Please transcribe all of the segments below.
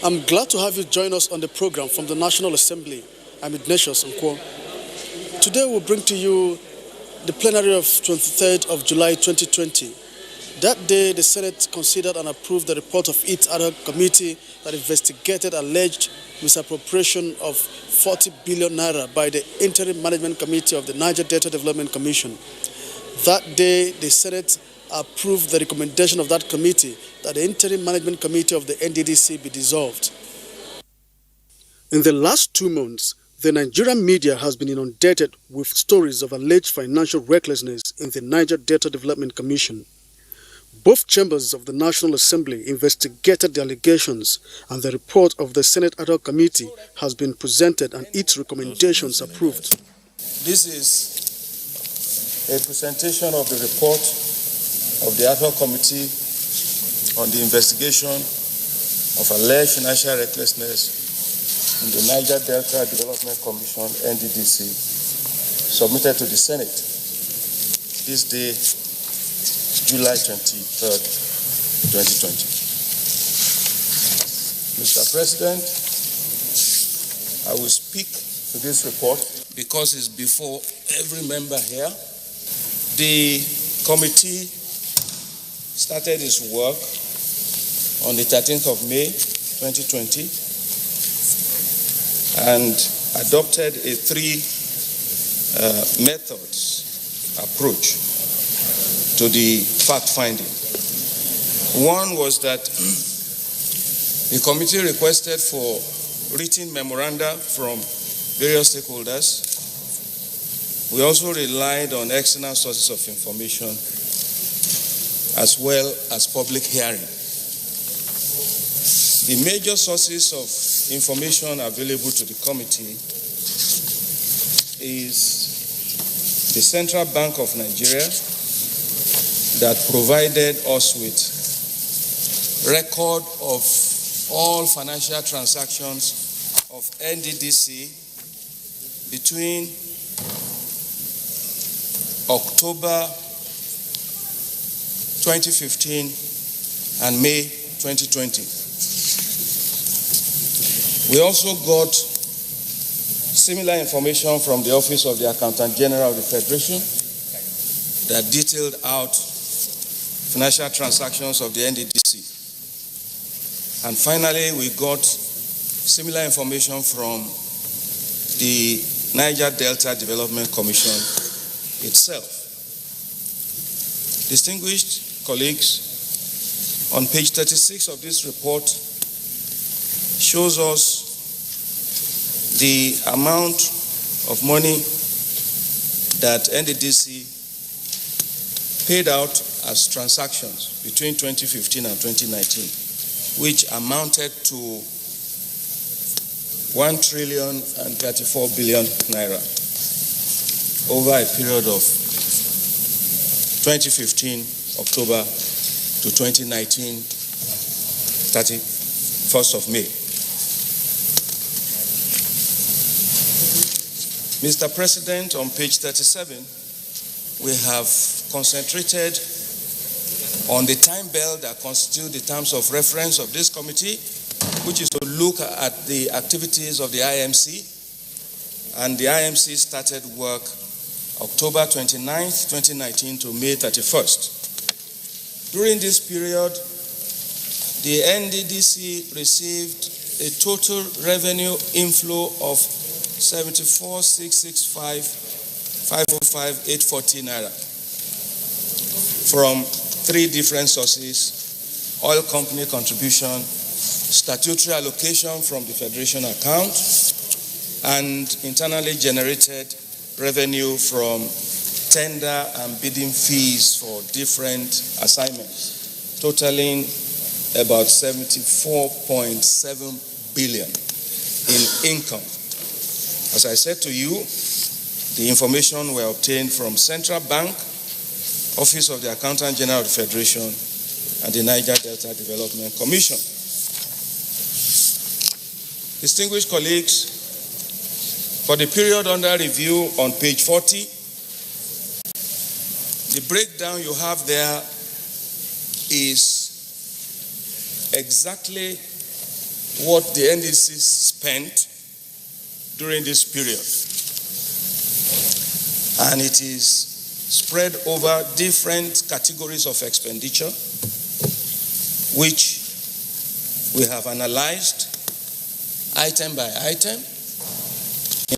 I'm glad to have you join us on the program from the National Assembly. I'm Ignatius Nkwo. Today we'll bring to you the plenary of 23rd of July 2020. That day, the Senate considered and approved the report of its ad hoc committee that investigated alleged misappropriation of 40 billion naira by the Interim Management Committee of the Niger Delta Development Commission. That day, the Senate approved the recommendation of that committee that the Interim Management Committee of the NDDC be dissolved. In the last 2 months, the Nigerian media has been inundated with stories of alleged financial recklessness in the Niger Delta Development Commission. Both chambers of the National Assembly investigated the allegations, and the report of the Senate ad hoc committee has been presented and its recommendations approved. This is a presentation of the report of the ad hoc committee on the investigation of alleged financial recklessness in the Niger Delta Development Commission, NDDC, submitted to the Senate this day, July 23rd, 2020. Mr. President, I will speak to this report because it's before every member here. The committee started its work on the 13th of May, 2020, and adopted a three methods approach to the fact-finding. One was that the committee requested for written memoranda from various stakeholders. We also relied on external sources of information as well as public hearing. The major sources of information available to the committee is the Central Bank of Nigeria, that provided us with record of all financial transactions of NDDC between October 2015 and May 2020. We also got similar information from the Office of the Accountant General of the Federation that detailed out financial transactions of the NDDC. And finally, we got similar information from the Niger Delta Development Commission itself. Distinguished colleagues, on page 36 of this report shows us the amount of money that NDDC paid out as transactions between 2015 and 2019, which amounted to 1,034 billion naira over a period of 2015 October to 2019 31st of May. Mr. President, on page 37, we have concentrated on the time belt that constitute the terms of reference of this committee, which is to look at the activities of the IMC. And the IMC started work October 29th, 2019 to May 31st. During this period, the NDDC received a total revenue inflow of 74,665,505,840 naira from three different sources: oil company contribution, statutory allocation from the Federation account, and internally generated revenue from tender and bidding fees for different assignments, totaling about 74.7 billion in income. As I said to you, the information were obtained from Central Bank, Office of the Accountant General of the Federation, and the Niger Delta Development Commission. Distinguished colleagues, for the period under review on page 40, the breakdown you have there is exactly what the NDC spent during this period. And it is spread over different categories of expenditure, which we have analyzed item by item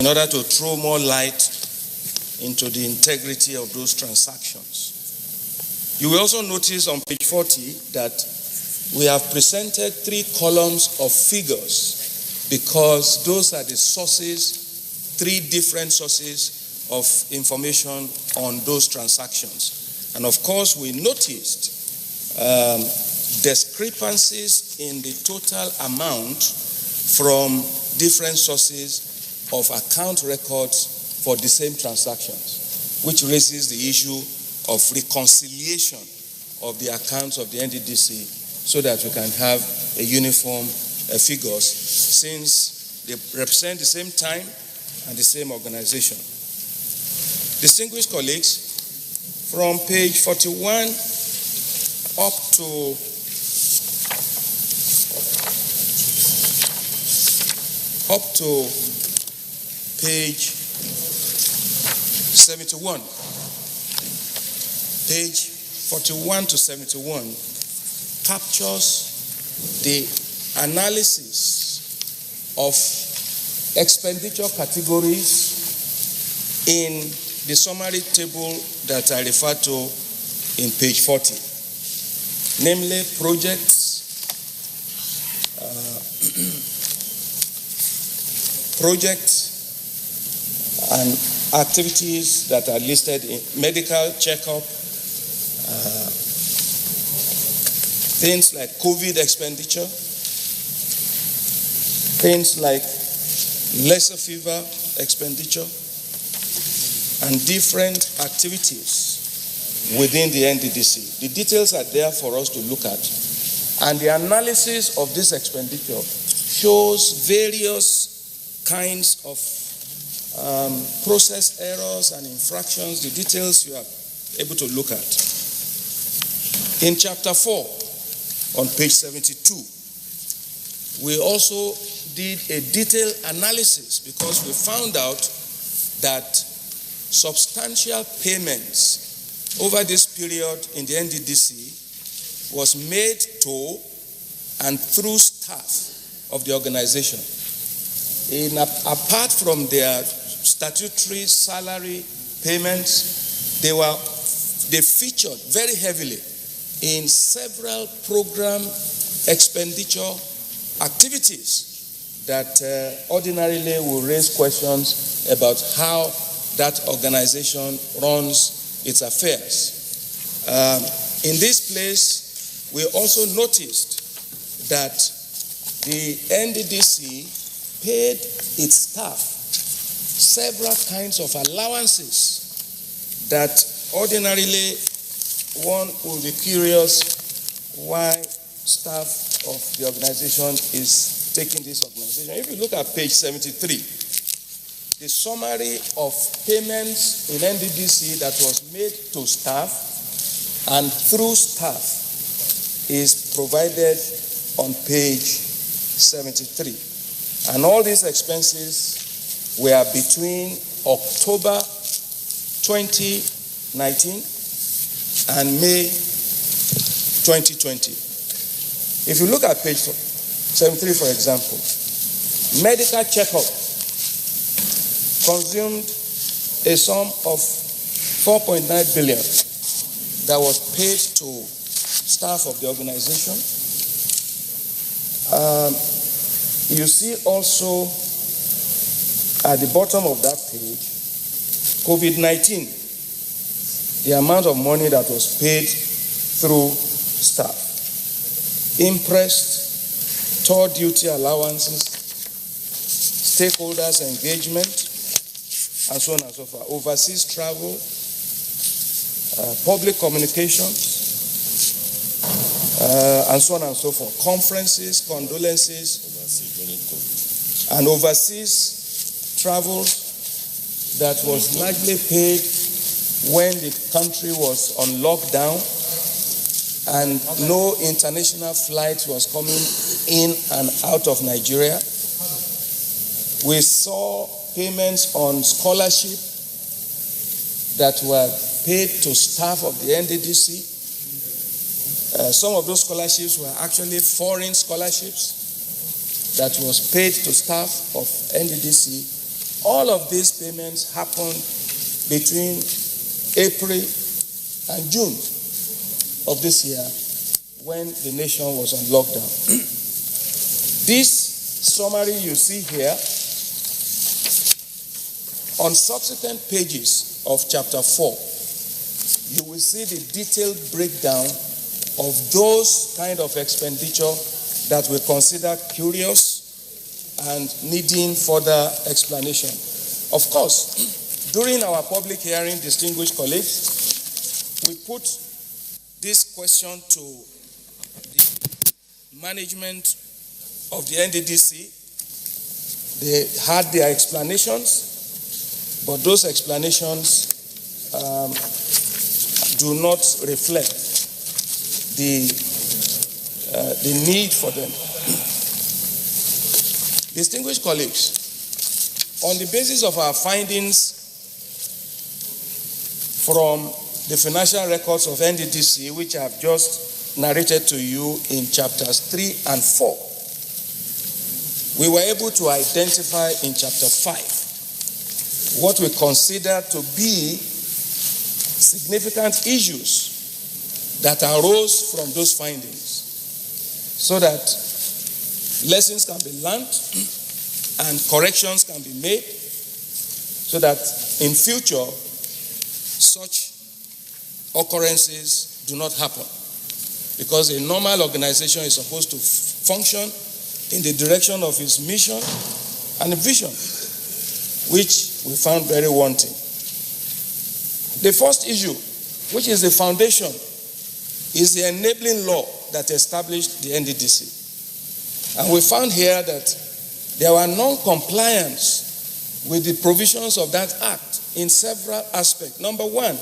in order to throw more light into the integrity of those transactions. You will also notice on page 40 that we have presented 3 columns of figures because those are the sources, 3 different sources of information on those transactions. And of course, we noticed discrepancies in the total amount from different sources of account records for the same transactions, which raises the issue of reconciliation of the accounts of the NDDC so that we can have a uniform figures since they represent the same time and the same organization. Distinguished colleagues, from page 41 up to page 71. Page 41 to 71 captures the analysis of expenditure categories in the summary table that I refer to in page 40, namely projects, and activities that are listed in medical checkup, things like COVID expenditure, things like lesser fever expenditure, and different activities within the NDDC. The details are there for us to look at. And the analysis of this expenditure shows various kinds of process errors and infractions. The details you are able to look at. In chapter 4, on page 72, we also did a detailed analysis because we found out that substantial payments over this period in the NDDC was made to and through staff of the organization. Apart from their statutory salary payments, they featured very heavily in several program expenditure activities that ordinarily will raise questions about how that organization runs its affairs. In this place, we also noticed that the NDDC paid its staff several kinds of allowances that ordinarily one will be curious why staff of the organization is taking this organization. If you look at page 73, the summary of payments in NDDC that was made to staff and through staff is provided on page 73. And all these expenses were between October 2019 and May 2020. If you look at page 73, for example, medical checkup consumed a sum of 4.9 billion that was paid to staff of the organization. You see also at the bottom of that page, COVID-19, the amount of money that was paid through staff. Imprest, tour duty allowances, stakeholders engagement, and so on and so forth. Overseas travel, public communications, and so on and so forth. Conferences, condolences, and overseas travel that was largely paid when the country was on lockdown and no international flight was coming in and out of Nigeria. We saw payments on scholarship that were paid to staff of the NDDC. Some of those scholarships were actually foreign scholarships that was paid to staff of NDDC. All of these payments happened between April and June of this year when the nation was on lockdown. This summary you see here, on subsequent pages of chapter 4, you will see the detailed breakdown of those kind of expenditure that we consider curious and needing further explanation. Of course, during our public hearing, distinguished colleagues, we put this question to the management of the NDDC. They had their explanations, but those explanations do not reflect the need for them. Distinguished colleagues, on the basis of our findings from the financial records of NDDC, which I have just narrated to you in chapters 3 and 4, we were able to identify in chapter 5 what we consider to be significant issues that arose from those findings, so that lessons can be learned and corrections can be made, so that in future such occurrences do not happen. Because a normal organization is supposed to function in the direction of its mission and vision, which we found very wanting. The first issue, which is the foundation, is the enabling law that established the NDDC. And we found here that there were non-compliance with the provisions of that act in several aspects. Number one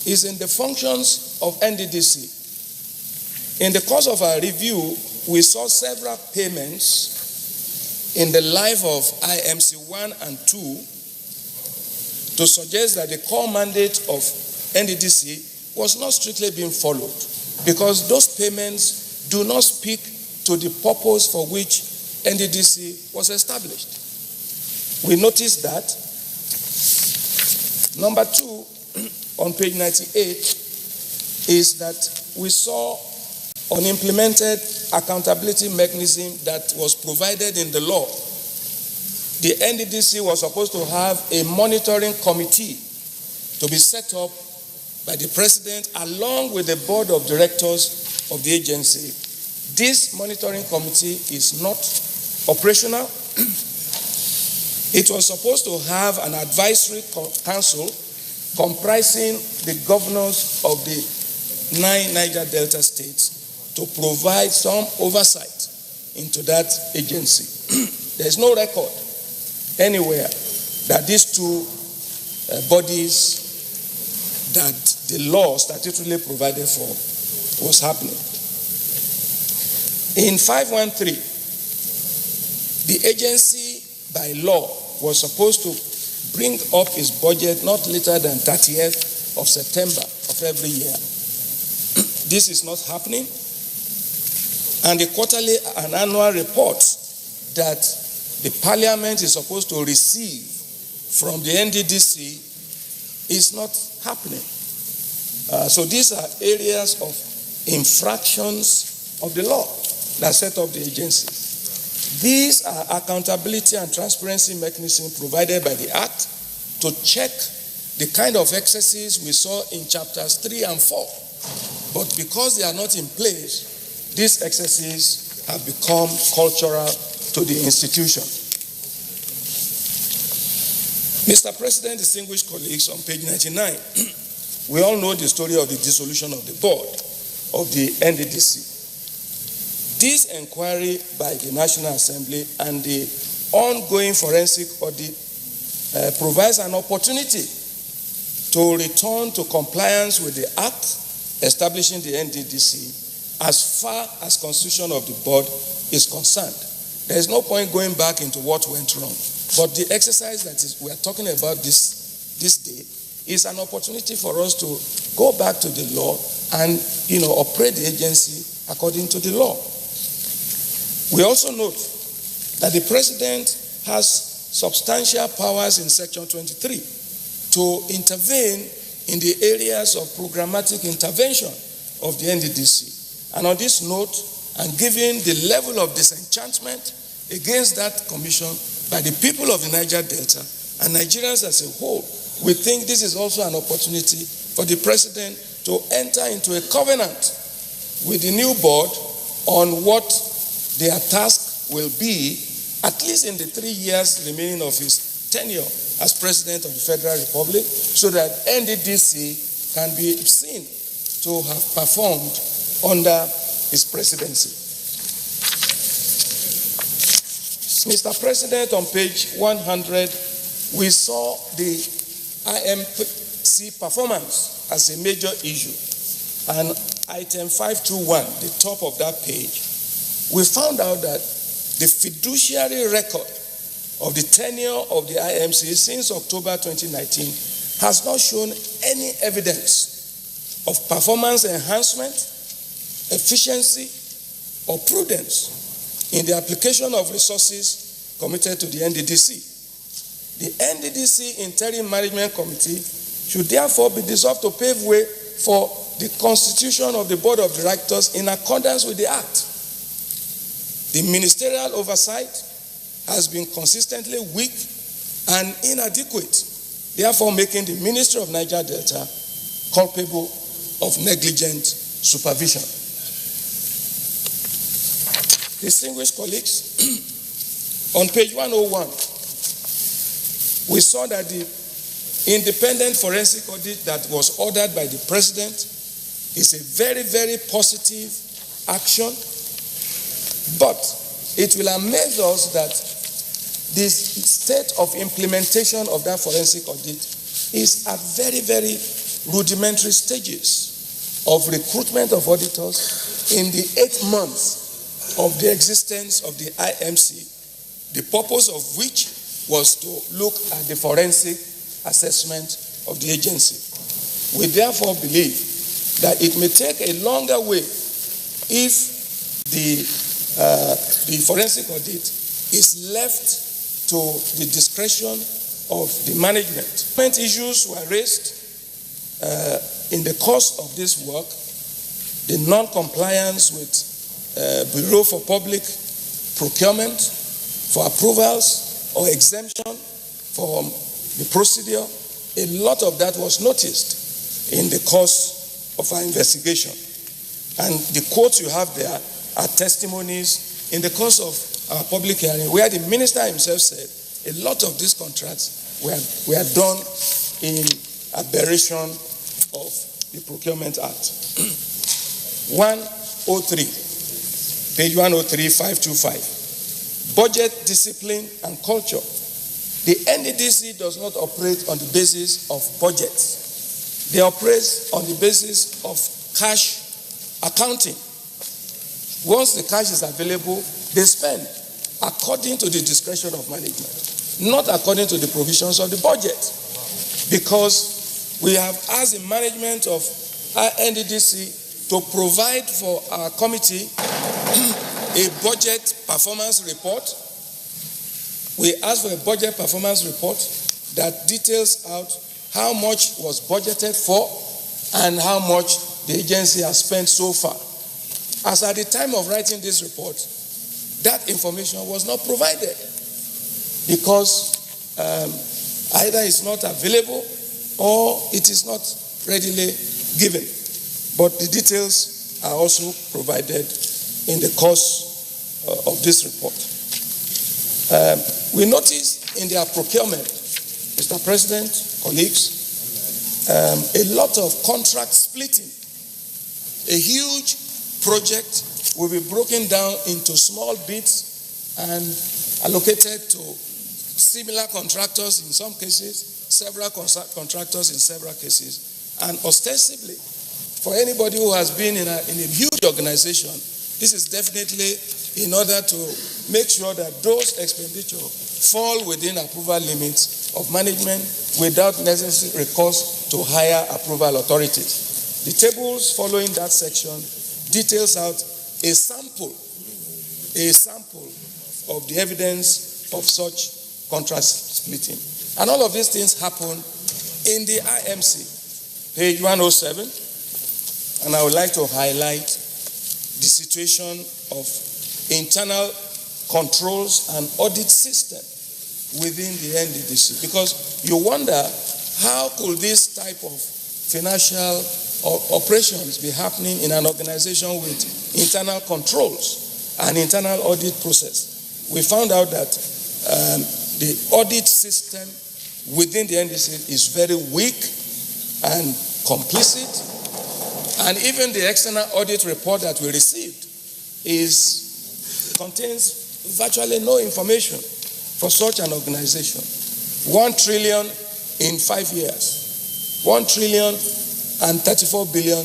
is in the functions of NDDC. In the course of our review, we saw several payments in the life of IMC 1 and 2 to suggest that the core mandate of NDDC was not strictly being followed, because those payments do not speak to the purpose for which NDDC was established. We noticed that. Number two, on page 98, is that we saw an implemented accountability mechanism that was provided in the law. The NDDC was supposed to have a monitoring committee to be set up by the president along with the board of directors of the agency. This monitoring committee is not operational. It was supposed to have an advisory council comprising the governors of the 9 Niger Delta states to provide some oversight into that agency. There is no record anywhere that these two bodies that the law statutorily provided for was happening. In 513, the agency by law was supposed to bring up its budget not later than 30th of September of every year. This is not happening. And the quarterly and annual reports that the parliament is supposed to receive from the NDDC is not happening. So these are areas of infractions of the law that set up the agencies. These are accountability and transparency mechanisms provided by the Act to check the kind of excesses we saw in chapters 3 and 4. But because they are not in place, these excesses have become cultural to the institution. Mr. President, distinguished colleagues, on page 99, we all know the story of the dissolution of the board of the NDDC. This inquiry by the National Assembly and the ongoing forensic audit provides an opportunity to return to compliance with the Act establishing the NDDC as far as constitution of the board is concerned. There is no point going back into what went wrong. But the exercise that we are talking about this day is an opportunity for us to go back to the law and, operate the agency according to the law. We also note that the president has substantial powers in Section 23 to intervene in the areas of programmatic intervention of the NDDC. And on this note, and given the level of disenchantment against that commission by the people of the Niger Delta and Nigerians as a whole, we think this is also an opportunity for the president to enter into a covenant with the new board on what their task will be, at least in the 3 years remaining of his tenure as President of the Federal Republic, so that NDDC can be seen to have performed under his presidency. Mr. President, on page 100, we saw the IMC performance as a major issue. And item 521, the top of that page, we found out that the fiduciary record of the tenure of the IMC since October 2019 has not shown any evidence of performance enhancement, efficiency, or prudence in the application of resources committed to the NDDC. The NDDC Interim Management Committee should therefore be dissolved to pave way for the constitution of the Board of Directors in accordance with the Act. The ministerial oversight has been consistently weak and inadequate, therefore making the Ministry of Niger Delta culpable of negligent supervision. Distinguished colleagues, on page 101, we saw that the independent forensic audit that was ordered by the president is a very, very positive action, but it will amaze us that the state of implementation of that forensic audit is at very, very rudimentary stages of recruitment of auditors in the 8 months of the existence of the IMC, the purpose of which was to look at the forensic assessment of the agency. We therefore believe that it may take a longer way if the forensic audit is left to the discretion of the management. Issues were raised in the course of this work: the non-compliance with Bureau for Public Procurement for approvals or exemption from the procedure. A lot of that was noticed in the course of our investigation. And the quotes you have there are testimonies in the course of our public hearing, where the minister himself said a lot of these contracts were done in aberration of the Procurement Act. 103, page 103, 525. Budget discipline and culture. The NDDC does not operate on the basis of budgets. They operate on the basis of cash accounting. Once the cash is available, they spend according to the discretion of management, not according to the provisions of the budget. Because we have asked the management of our NDDC to provide for our committee a budget performance report. We asked for a budget performance report that details out how much was budgeted for and how much the agency has spent so far. As at the time of writing this report, that information was not provided because either it's not available or it is not readily given. But the details are also provided in the course of this report. We noticed in their procurement, Mr. President, colleagues, a lot of contract splitting. A huge project will be broken down into small bits and allocated to similar contractors in some cases, several contractors in several cases, and ostensibly For anybody who has been in a huge organization, this is definitely in order to make sure that those expenditures fall within approval limits of management without necessary recourse to higher approval authorities. The tables following that section details out a sample of the evidence of such contract splitting. And all of these things happen in the IMC, page 107. And I would like to highlight the situation of internal controls and audit system within the NDDC, because you wonder how could this type of financial operations be happening in an organization with internal controls and internal audit process. We found out that the audit system within the NDDC is very weak and complicit, and even the external audit report that we received contains virtually no information for such an organization. 1 trillion in 5 years, 1 trillion and 34 billion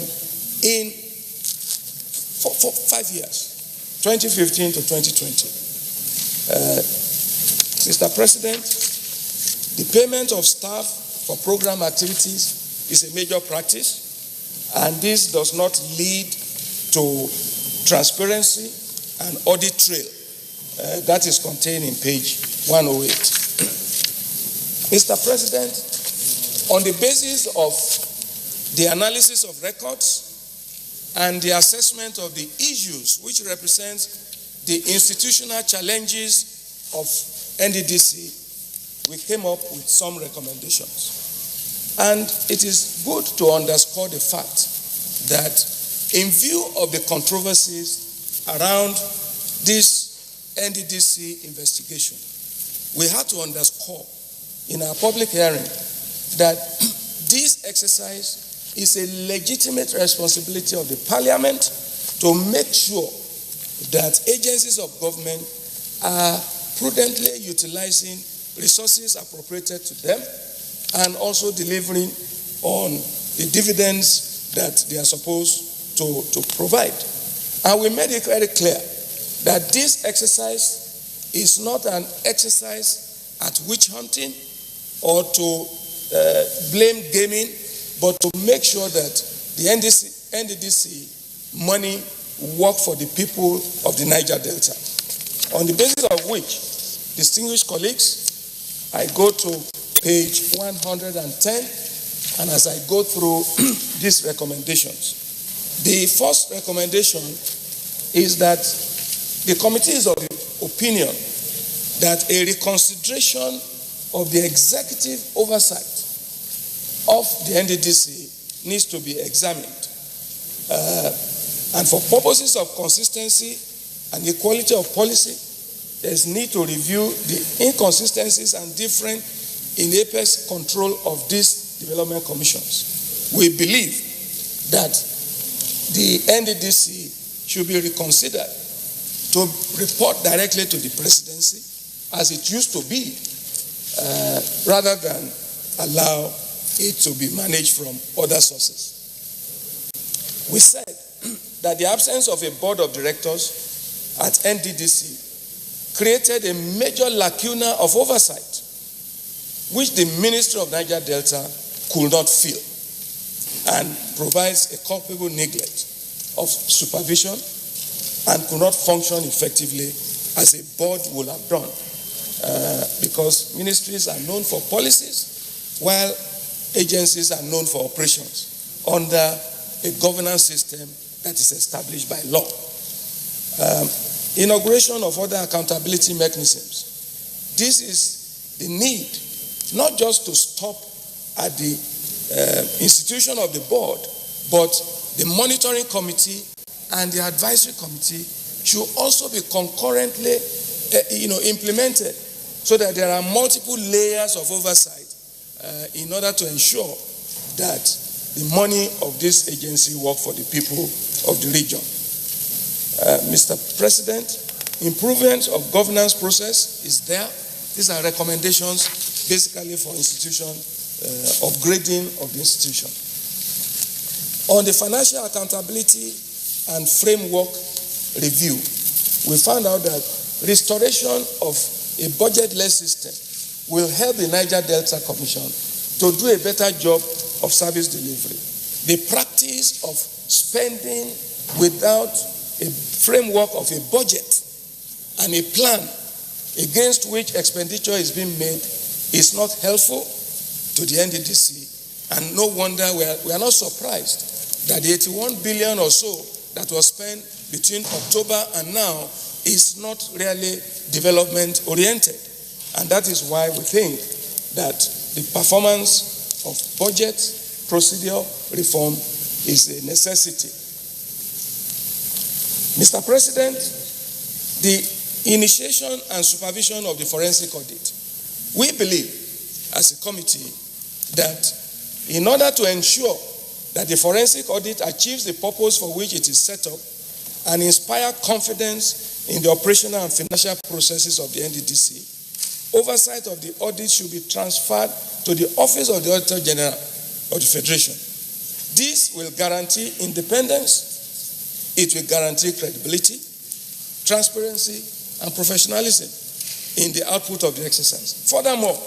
in 5 years, 2015 to 2020. Mr. President, the payment of staff for program activities is a major practice, and this does not lead to transparency and audit trail. That is contained in page 108. Mr. President, on the basis of the analysis of records and the assessment of the issues which represent the institutional challenges of NDDC, we came up with some recommendations. And it is good to underscore the fact that in view of the controversies around this NDDC investigation, we had to underscore in our public hearing that this exercise is a legitimate responsibility of the Parliament to make sure that agencies of government are prudently utilizing resources appropriated to them and also delivering on the dividends that they are supposed to provide. And we made it very clear that this exercise is not an exercise at witch hunting or to blame gaming, but to make sure that the NDDC money work for the people of the Niger Delta. On the basis of which, distinguished colleagues, I go to page 110, and as I go through these recommendations, the first recommendation is that the committee is of the opinion that a reconsideration of the executive oversight of the NDDC needs to be examined. And for purposes of consistency and equality of policy, there is need to review the inconsistencies and different in apex control of these development commissions. We believe that the NDDC should be reconsidered to report directly to the presidency as it used to be, rather than allow it to be managed from other sources. We said that the absence of a board of directors at NDDC created a major lacuna of oversight, which the Ministry of Niger Delta could not fill, and provides a culpable neglect of supervision and could not function effectively as a board would have done, because ministries are known for policies while agencies are known for operations under a governance system that is established by law. Inauguration of other accountability mechanisms. This is the need, not just to stop at the institution of the board, but the monitoring committee and the advisory committee should also be concurrently implemented, so that there are multiple layers of oversight in order to ensure that the money of this agency work for the people of the region. Mr. President, improvement of governance process is there. These are recommendations basically for institution, upgrading of the institution. On the financial accountability and framework review, we found out that restoration of a budget-less system will help the Niger Delta Commission to do a better job of service delivery. The practice of spending without a framework of a budget and a plan against which expenditure is being made is not helpful to the NDDC, and no wonder we are not surprised that the 81 billion or so that was spent between October and now is not really development oriented. And that is why we think that the performance of budget procedure reform is a necessity. Mr. President, the initiation and supervision of the forensic audit. We believe as a committee that in order to ensure that the forensic audit achieves the purpose for which it is set up and inspire confidence in the operational and financial processes of the NDDC, oversight of the audit should be transferred to the Office of the Auditor General of the Federation. This will guarantee independence, it will guarantee credibility, transparency, and professionalism in the output of the exercise. Furthermore,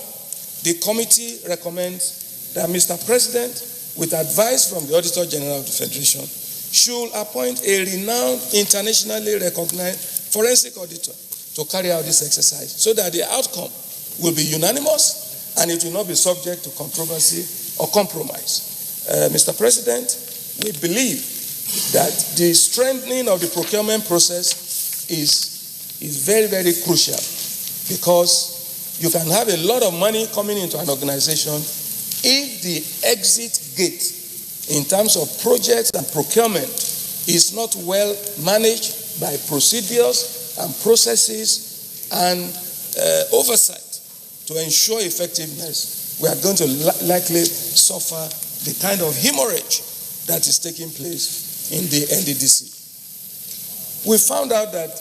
the committee recommends that Mr. President, with advice from the Auditor General of the Federation, should appoint a renowned, internationally recognized forensic auditor to carry out this exercise so that the outcome will be unanimous and it will not be subject to controversy or compromise. Mr. President, we believe that the strengthening of the procurement process is very, very crucial, because you can have a lot of money coming into an organization if the exit gate in terms of projects and procurement is not well managed by procedures and processes and oversight to ensure effectiveness. We are going to likely suffer the kind of hemorrhage that is taking place in the NDDC. We found out that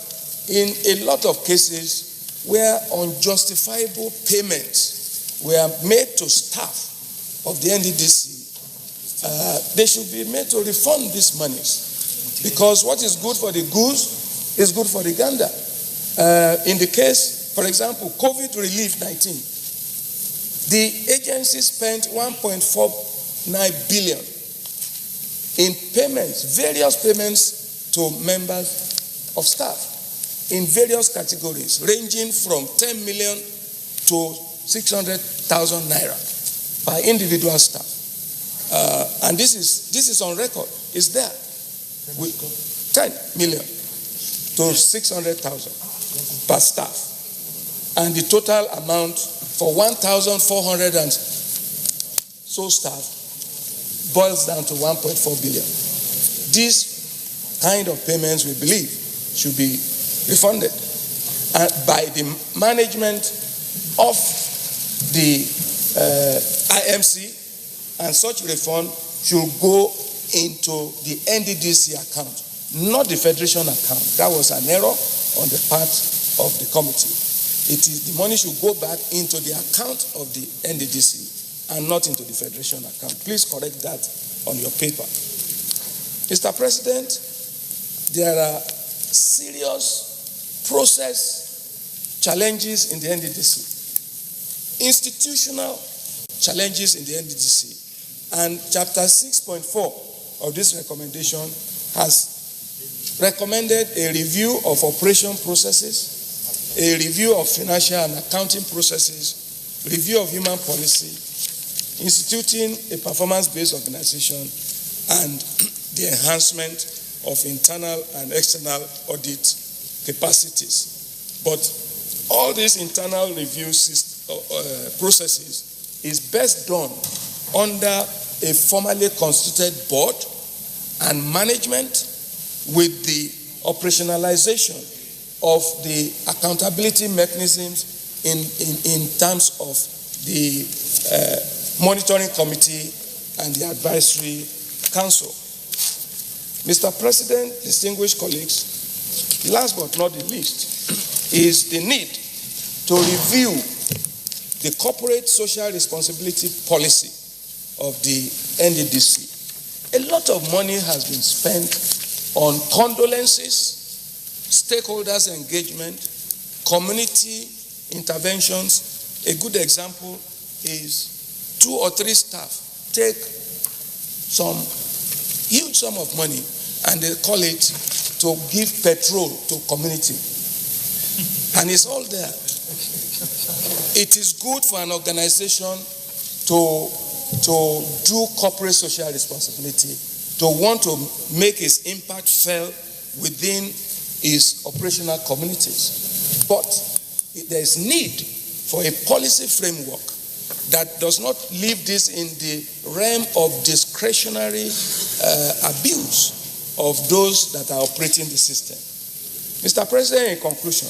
in a lot of cases where unjustifiable payments were made to staff of the NDDC, they should be made to refund these monies, because what is good for the goose is good for the gander. In the case, for example, COVID relief-19, the agency spent 1.49 billion in payments, various payments to members of staff in various categories, ranging from 10 million to 600,000 naira by individual staff. And this is on record. It's there. 10 million to 600,000 per staff. And the total amount for 1,400 and so staff boils down to 1.4 billion. These kind of payments, we believe, should be refunded by the management of the IMC, and such refund should go into the NDDC account, not the Federation account. That was an error on the part of the committee. The money should go back into the account of the NDDC and not into the Federation account. Please correct that on your paper. Mr. President, there are serious process challenges in the NDDC, institutional challenges in the NDDC, and Chapter 6.4 of this recommendation has recommended a review of operation processes, a review of financial and accounting processes, review of human policy, instituting a performance-based organization, and the enhancement of internal and external audit capacities. But all these internal review processes is best done under a formally constituted board and management, with the operationalization of the accountability mechanisms in terms of the monitoring committee and the advisory council. Mr. President, distinguished colleagues, last but not the least is the need to review the corporate social responsibility policy of the NDDC. A lot of money has been spent on condolences, stakeholders engagement, community interventions. A good example is 2 or 3 staff take some huge sum of money and they call it to give petrol to community. And it's all there. It is good for an organization to do corporate social responsibility, to want to make its impact felt within its operational communities. But there is need for a policy framework that does not leave this in the realm of discretionary abuse of those that are operating the system. Mr. President, in conclusion,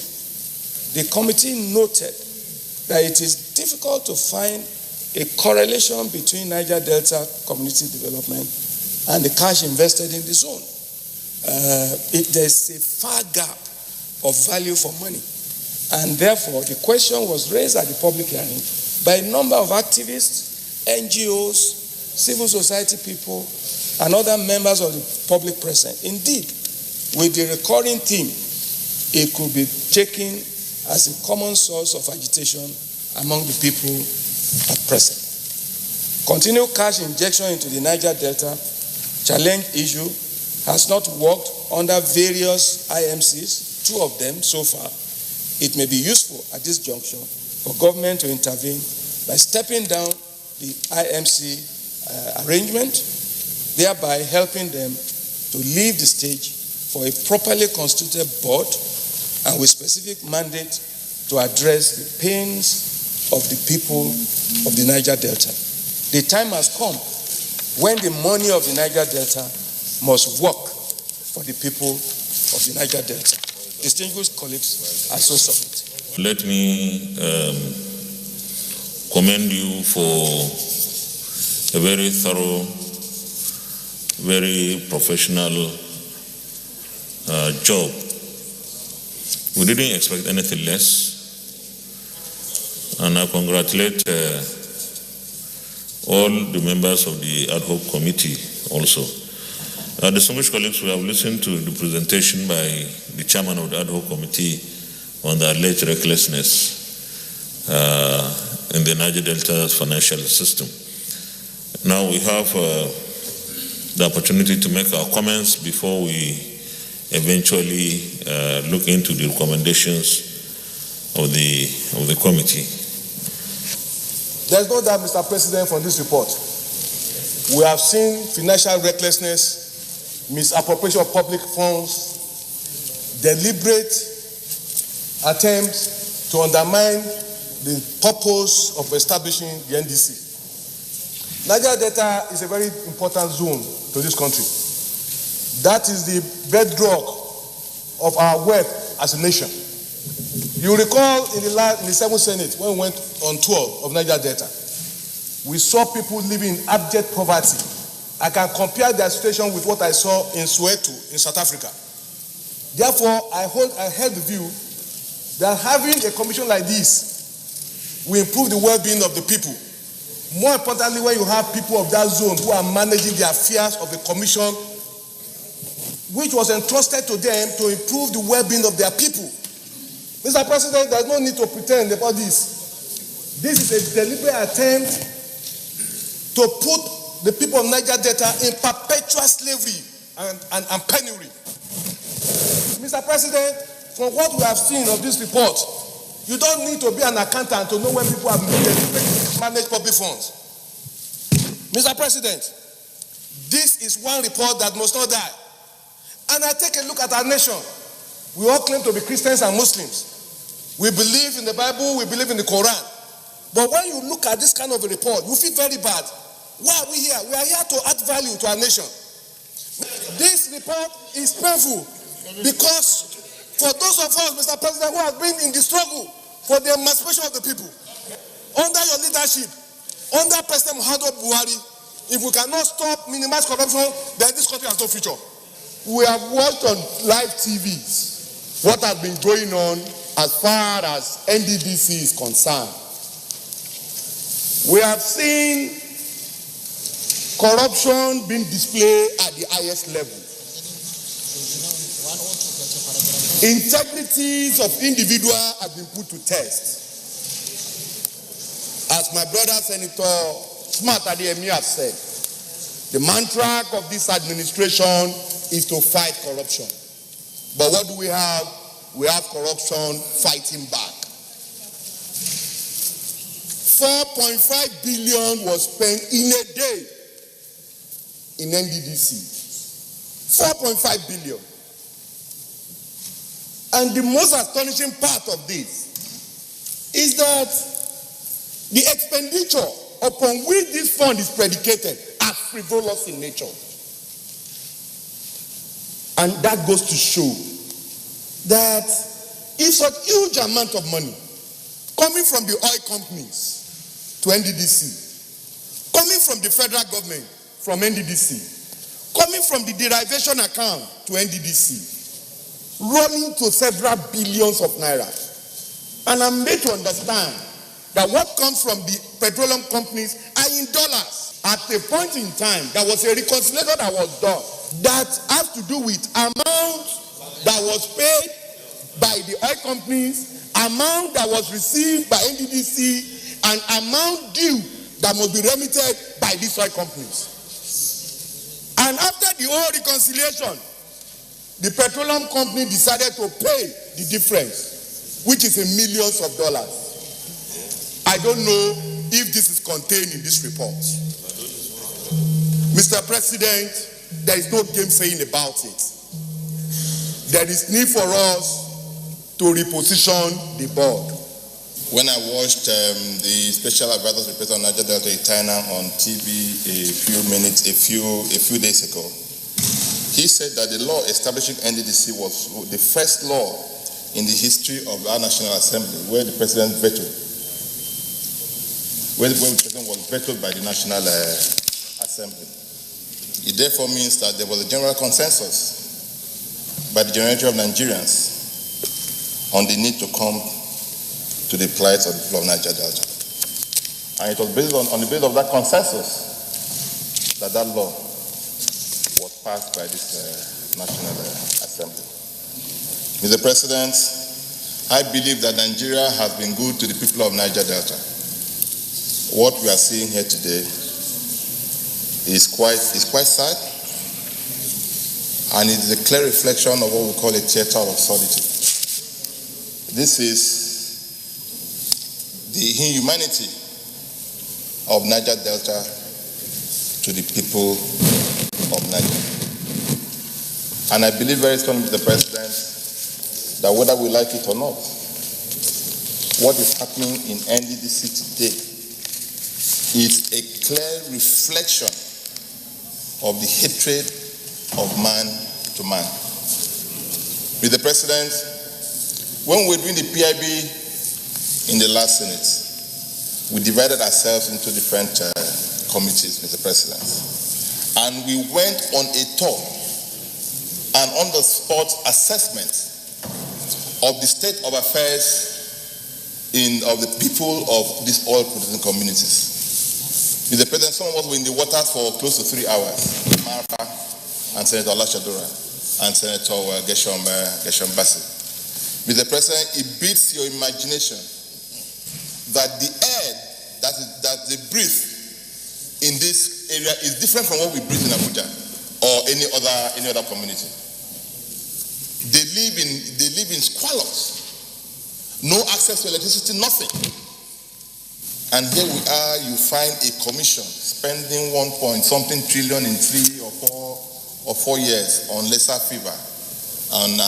the committee noted that it is difficult to find a correlation between Niger Delta community development and the cash invested in the zone. There's a far gap of value for money. And therefore, the question was raised at the public hearing by a number of activists, NGOs, civil society people, and other members of the public present. Indeed, with the recurring theme, it could be taken as a common source of agitation among the people at present. Continued cash injection into the Niger Delta challenge issue has not worked under various IMCs, 2 of them so far. It may be useful at this juncture for government to intervene by stepping down the IMC arrangement, thereby helping them to leave the stage for a properly constituted board and with specific mandate to address the pains of the people of the Niger Delta. The time has come when the money of the Niger Delta must work for the people of the Niger Delta. Distinguished colleagues, I so submit. Let me commend you for a very thorough, very professional job. We didn't expect anything less. And I congratulate all the members of the ad hoc committee also. Distinguished colleagues, we have listened to the presentation by the chairman of the ad hoc committee on the alleged recklessness in the Niger Delta's financial system. Now we have the opportunity to make our comments before we eventually look into the recommendations of the committee. There's no doubt, Mr. President, from this report, we have seen financial recklessness, misappropriation of public funds, deliberate attempts to undermine the purpose of establishing the NDC. Niger Delta is a very important zone to this country. That is the bedrock of our wealth as a nation. You recall in the 7th Senate, when we went on tour of Niger Delta, we saw people living in abject poverty. I can compare their situation with what I saw in Soweto in South Africa. Therefore, I held the view that having a commission like this will improve the well-being of the people. More importantly, when you have people of that zone who are managing the affairs of the commission, which was entrusted to them to improve the well-being of their people. Mr. President, there's no need to pretend about this. This is a deliberate attempt to put the people of Niger Delta in perpetual slavery and penury. Mr. President, from what we have seen of this report, you don't need to be an accountant to know when people have managed public funds. Mr. President, this is one report that must not die. And I take a look at our nation. We all claim to be Christians and Muslims. We believe in the Bible, we believe in the Quran. But when you look at this kind of a report, you feel very bad. Why are we here? We are here to add value to our nation. This report is painful because for those of us, Mr. President, who have been in the struggle for the emancipation of the people, under your leadership, under President Muhammadu Buhari, if we cannot stop, minimize corruption, then this country has no future. We have watched on live TVs what has been going on as far as NDDC is concerned. We have seen corruption being displayed at the highest level. Integrities of individuals have been put to test. As my brother Senator Smart Adeyemi has said, the mantra of this administration is to fight corruption. But what do we have? We have corruption fighting back. 4.5 billion was spent in a day in NDDC. 4.5 billion. And the most astonishing part of this is that the expenditure upon which this fund is predicated are frivolous in nature. And that goes to show that if such huge amount of money coming from the oil companies to NDDC, coming from the federal government from NDDC, coming from the derivation account to NDDC, running to several billions of naira. And I'm made to understand that what comes from the petroleum companies are in dollars. At a point in time, there was a reconciliation that was done that has to do with amount that was paid by the oil companies, amount that was received by NDDC, and amount due that must be remitted by these oil companies. And after the whole reconciliation, the petroleum company decided to pay the difference, which is in millions of dollars. I don't know if this is contained in this report. Mr. President, there is no game saying about it. There is need for us to reposition the board. When I watched the special advisor report on Niger Delta Itana on TV a few days ago, he said that the law establishing NDDC was the first law in the history of our National Assembly where the president vetoed, where the president was vetoed by the National Assembly. It therefore means that there was a general consensus by the majority of Nigerians on the need to come to the plight of the people of Niger Delta. And it was based on the basis of that consensus that law was passed by this National Assembly. Mr. President, I believe that Nigeria has been good to the people of Niger Delta. What we are seeing here today is quite sad, and it is a clear reflection of what we call a theater of solitude. This is the inhumanity of Niger Delta to the people of Niger. And I believe very strongly, Mr. President, that whether we like it or not, what is happening in NDDC today is a clear reflection of the hatred of man to man. Mr. President, when we were doing the PIB in the last Senate, we divided ourselves into different committees, Mr. President. And we went on a tour, an on-the-spot assessment of the state of affairs of the people of these oil-producing communities. Mr. President, some of us were in the water for close to 3 hours. Mara and Senator Alashadura and Senator Geshom Bassi. Mr. President, it beats your imagination that the air that they breathe in this area is different from what we breathe in Abuja or any other community. They live in squalors, no access to electricity, nothing. And here we are, you find a commission spending 1-point-something trillion in 3 or 4 years on lesser fever and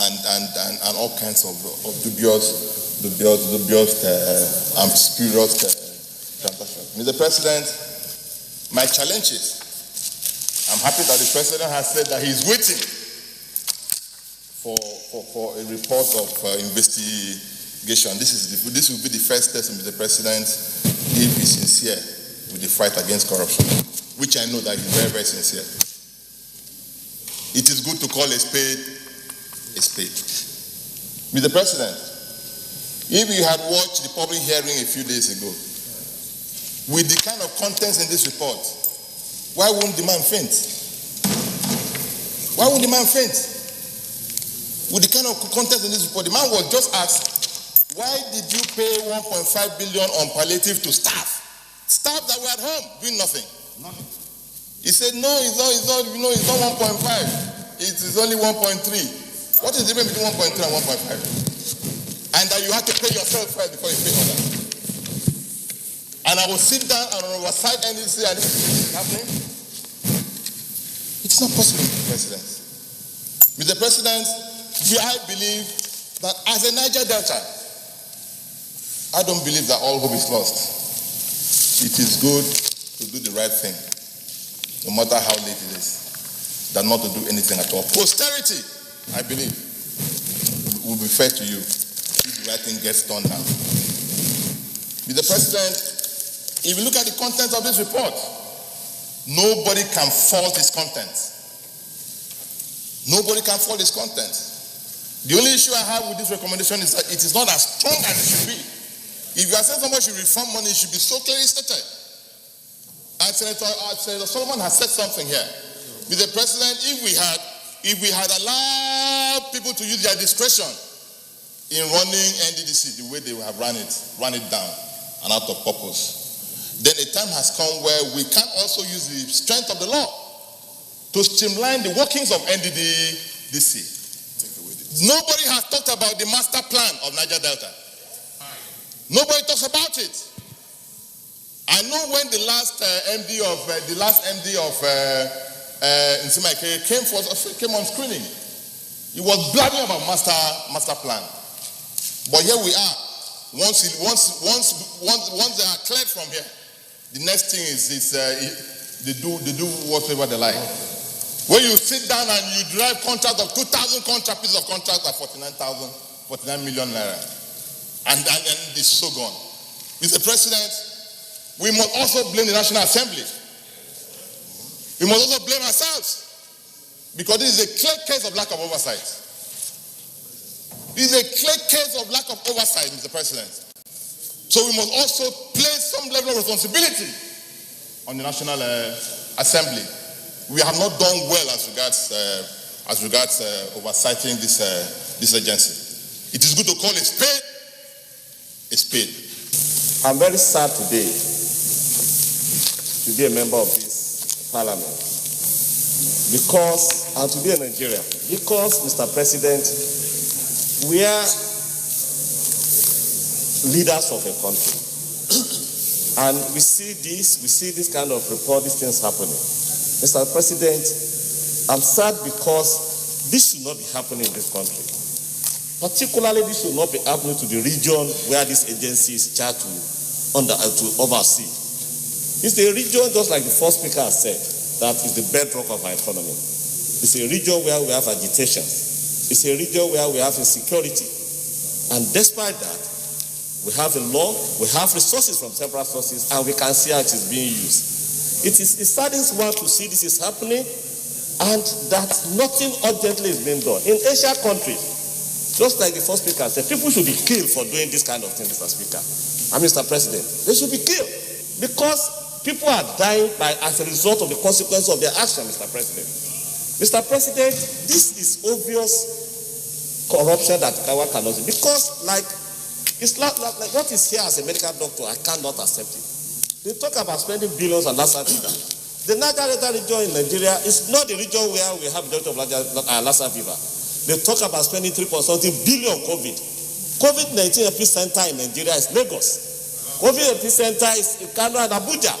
all kinds of dubious and spurious transactions. Mr. President, my challenge is, I'm happy that the President has said that he's waiting for a report of investigation. This will be the first test, Mr. President, if he's sincere with the fight against corruption, which I know that he's very, very sincere. It is good to call a spade a spade. Mr. President, if you had watched the public hearing a few days ago, with the kind of contents in this report, Why won't the man faint? Why won't the man faint? With the kind of content in this report, the man was just asked, why did you pay 1.5 billion on palliative to staff? Staff that were at home doing nothing. He said, no, it's not 1.5. It is only 1.3. What is the difference between 1.3 and 1.5? And that you have to pay yourself first before you pay others. And I will sit down and oversight NDC and this is happening. It's not possible, Mr. President. Mr. President, I believe that as a Niger Delta, I don't believe that all hope is lost. It is good to do the right thing, no matter how late it is, than not to do anything at all. Posterity, I believe, will be fair to you if the right thing gets done now. Mr. President, if you look at the content of this report, nobody can fault its content. Nobody can fault its content. The only issue I have with this recommendation is that it is not as strong as it should be. If you are saying somebody should refund money, it should be so clearly stated. And Senator Solomon has said something here. Mr. President, if we had allowed people to use their discretion in running NDDC the way they have run it down and out of purpose, then a time has come where we can also use the strength of the law to streamline the workings of NDDC. Nobody has talked about the master plan of Niger Delta. Nobody talks about it. I know when the last MD of Nsimaike came on screening, he was blabbing about master plan. But here we are. Once they are cleared from here, the next thing is they do whatever they like. When you sit down and you derive contract of 2,000 pieces of contract at 49 million naira. And it's so gone. Mr. President, we must also blame the National Assembly. We must also blame ourselves. Because this is a clear case of lack of oversight. This is a clear case of lack of oversight, Mr. President. So we must also place some level of responsibility on the National Assembly. We have not done well as regards oversighting this agency. It is good to call a spade. I'm very sad today to be a member of this parliament and to be a Nigerian, because, Mr. President, we are leaders of a country, and we see this kind of report, these things happening. Mr. President, I'm sad because this should not be happening in this country. Particularly, this should not be happening to the region where this agency is charged to oversee. It's a region, just like the first speaker has said, that is the bedrock of our economy. It's a region where we have agitation. It's a region where we have insecurity. And despite that, we have a law, we have resources from several sources, and we can see how it is being used. It saddens one to see this is happening, and that nothing urgently is being done. In Asian countries, just like the first speaker said, people should be killed for doing this kind of thing, Mr. Speaker. And Mr. President, they should be killed because people are dying as a result of the consequence of their action, Mr. President. Mr. President, this is obvious corruption that one cannot see. Because, it's like what is here as a medical doctor, I cannot accept it. They talk about spending billions on Lassa fever. The Niger Delta region in Nigeria is not the region where we have the doctor of Lassa fever. They talk about spending 3.something billion on COVID. COVID-19 epicenter in Nigeria is Lagos. COVID epicenter is in Kano and Abuja.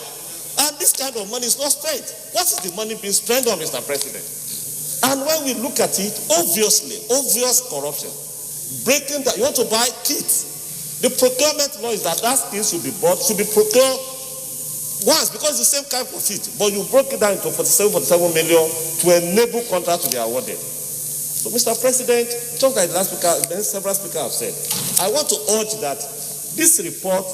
And this kind of money is not spent. What is the money being spent on, Mr. President? And when we look at it, obvious corruption. Breaking that, you want to buy kits. The procurement law is that thing should be procured once, because it's the same kind of it. But you broke it down into 47 million to enable contracts to be awarded. So, Mr. President, just like the last speaker, then several speakers have said, I want to urge that this report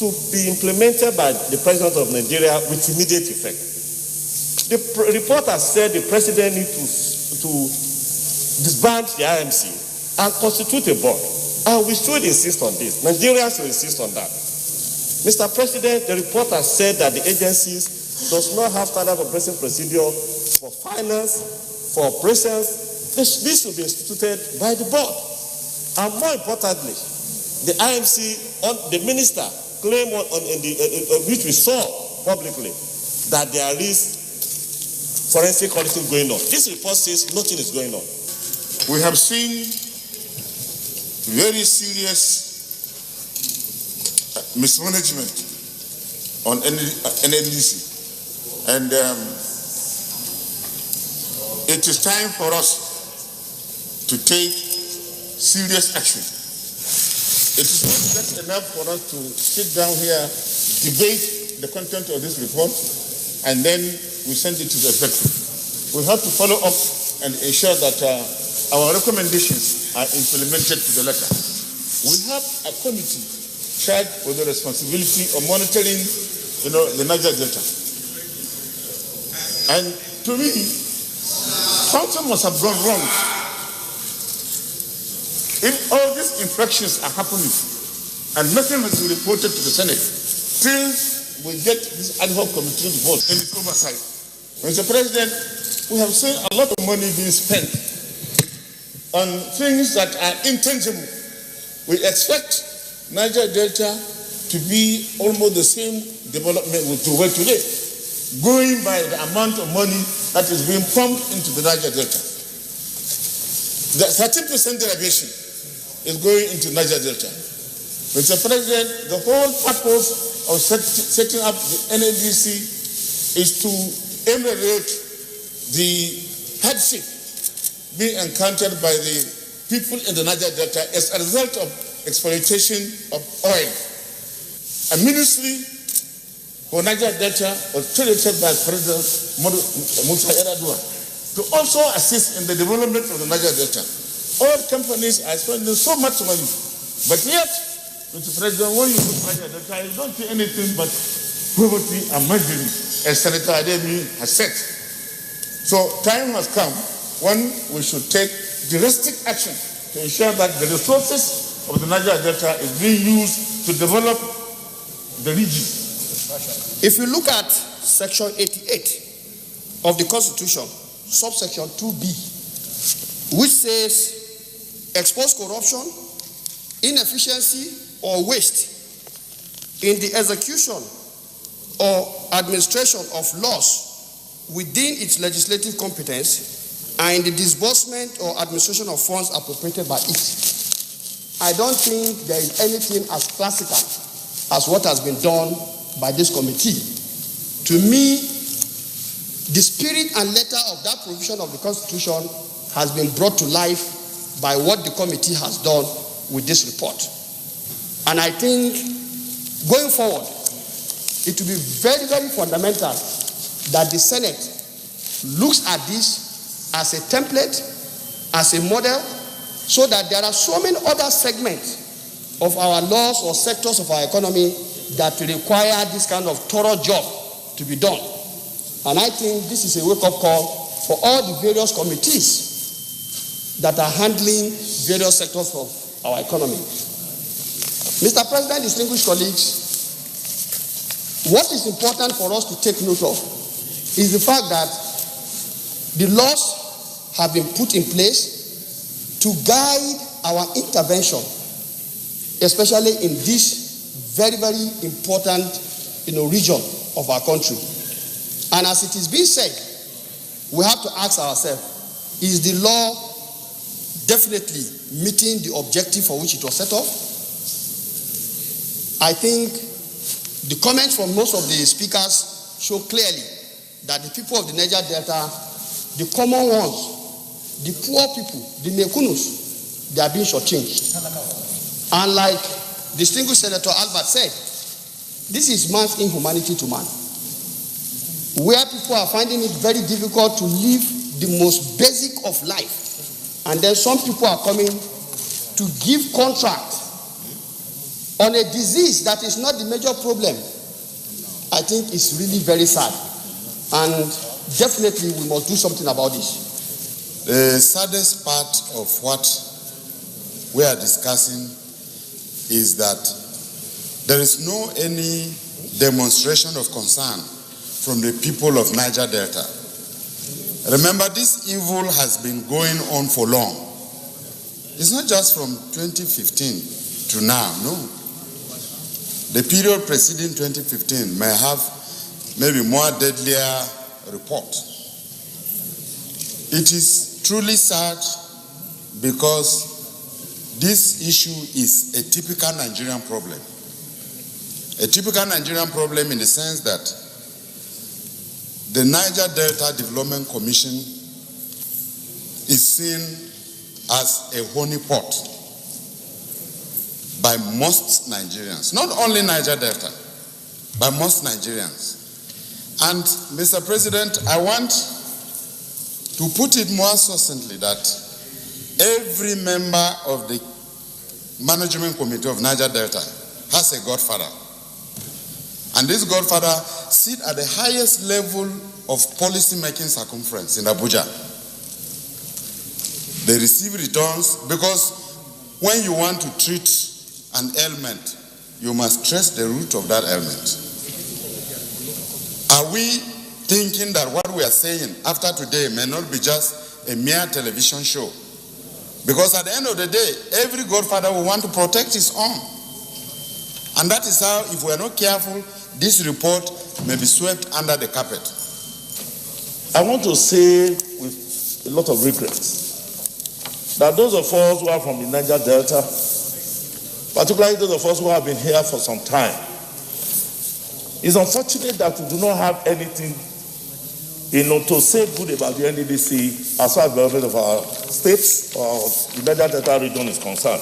to be implemented by the President of Nigeria with immediate effect. The report has said the President needs to disband the IMC and constitute a board. And we should insist on this. Nigerians will insist on that. Mr. President, the report has said that the agencies does not have standard operating procedure for finance, for operations. This should be instituted by the board. And more importantly, the IMC, the minister claimed which we saw publicly, that there is forensic auditing going on. This report says nothing is going on. We have seen very serious mismanagement on NDC, and it is time for us to take serious action. It is not just enough for us to sit down here, debate the content of this report, and then we send it to the executive. We have to follow up and ensure that our recommendations are implemented to the letter. We have a committee charged with the responsibility of monitoring, the Niger Delta. And to me, something must have gone wrong. If all these infractions are happening and nothing has been reported to the Senate, till we get this ad hoc committee report and its oversight. Mr. President, we have seen a lot of money being spent on things that are intangible. We expect Niger Delta to be almost the same development we provide today, going by the amount of money that is being pumped into the Niger Delta. The 13% derivation is going into Niger Delta. Mr. President, the whole purpose of setting up the NDC is to ameliorate the hardship being encountered by the people in the Niger Delta as a result of exploitation of oil. A ministry for Niger Delta was created by President Musa Yar'Adua to also assist in the development of the Niger Delta. All companies are spending so much money, but yet, Mr. President, when you look at Niger Delta, you don't see anything but poverty and misery, as Senator Ademi has said. So time has come when we should take drastic action to ensure that the resources of the Niger Delta is being used to develop the region. If you look at Section 88 of the Constitution, subsection 2B, which says expose corruption, inefficiency, or waste in the execution or administration of laws within its legislative competence and in the disbursement or administration of funds appropriated by it. I don't think there is anything as classical as what has been done by this committee. To me, the spirit and letter of that provision of the Constitution has been brought to life by what the committee has done with this report. And I think going forward, it will be very, very fundamental that the Senate looks at this as a template, as a model, so that there are so many other segments of our laws or sectors of our economy that require this kind of thorough job to be done. And I think this is a wake-up call for all the various committees that are handling various sectors of our economy. Mr. President, distinguished colleagues, what is important for us to take note of is the fact that the laws have been put in place to guide our intervention, especially in this very, very important region of our country. And as it is being said, we have to ask ourselves, is the law definitely meeting the objective for which it was set up? I think the comments from most of the speakers show clearly that the people of the Niger Delta, the common ones, the poor people, the Mekunus, they are being shortchanged. And like distinguished Senator Albert said, this is man's inhumanity to man, where people are finding it very difficult to live the most basic of life. And then some people are coming to give contract on a disease that is not the major problem. I think it's really very sad. And definitely we must do something about this. The saddest part of what we are discussing is that there is no any demonstration of concern from the people of Niger Delta. Remember, this evil has been going on for long. It's not just from 2015 to now, no. The period preceding 2015 may have maybe more deadlier report. It is truly sad because this issue is a typical Nigerian problem. A typical Nigerian problem in the sense that the Niger Delta Development Commission is seen as a honeypot by most Nigerians. Not only Niger Delta, by most Nigerians. And Mr. President, I want to put it more succinctly that every member of the management committee of Niger Delta has a godfather. And this godfather sits at the highest level of policy-making circumference in Abuja. They receive returns because when you want to treat an ailment, you must trace the root of that ailment. Are we thinking that what we are saying after today may not be just a mere television show? Because at the end of the day, every godfather will want to protect his own. And that is how, if we are not careful, this report may be swept under the carpet. I want to say with a lot of regret that those of us who are from the Niger Delta, particularly those of us who have been here for some time, it's unfortunate that we do not have anything, to say good about the NDDC as far as the development of our states or the Niger Delta region is concerned.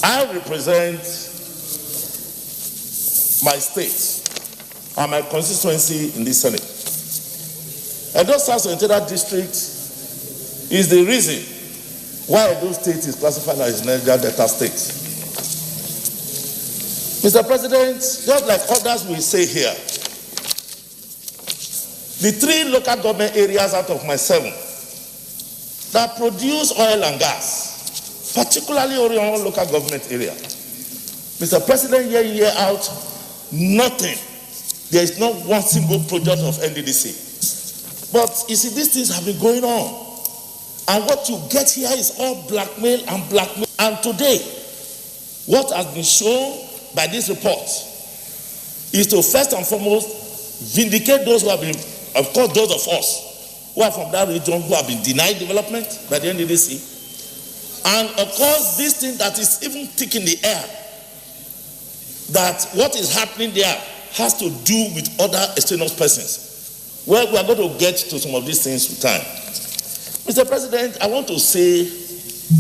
I represent my state and my constituency in this Senate. Edo South Central District is the reason why Edo State is classified as Niger Delta State. Mr. President, just like others will say here, the 3 local government areas out of my 7 that produce oil and gas, particularly Orion local government area, Mr. President, year in, year out, nothing. There is not one single project of NDDC. But you see, these things have been going on. And what you get here is all blackmail and blackmail. And today, what has been shown by this report is to first and foremost vindicate those who have been, of course, those of us who are from that region who have been denied development by the NDDC. And of course, this thing that is even thick in the air, that what is happening there has to do with other extraneous persons. Well, we are going to get to some of these things with time. Mr. President, I want to say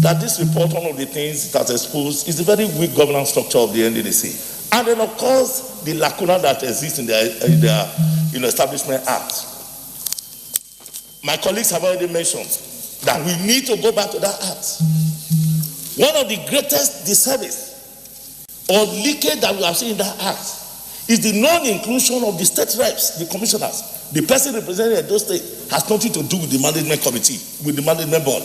that this report, one of the things it has exposed is the very weak governance structure of the NDDC. And then, of course, the lacuna that exists in their Establishment Act. My colleagues have already mentioned that we need to go back to that act. One of the greatest disservice or leakage that we have seen in that act is the non-inclusion of the state reps, the commissioners. The person representing Edo State has nothing to do with the management committee, with the management board.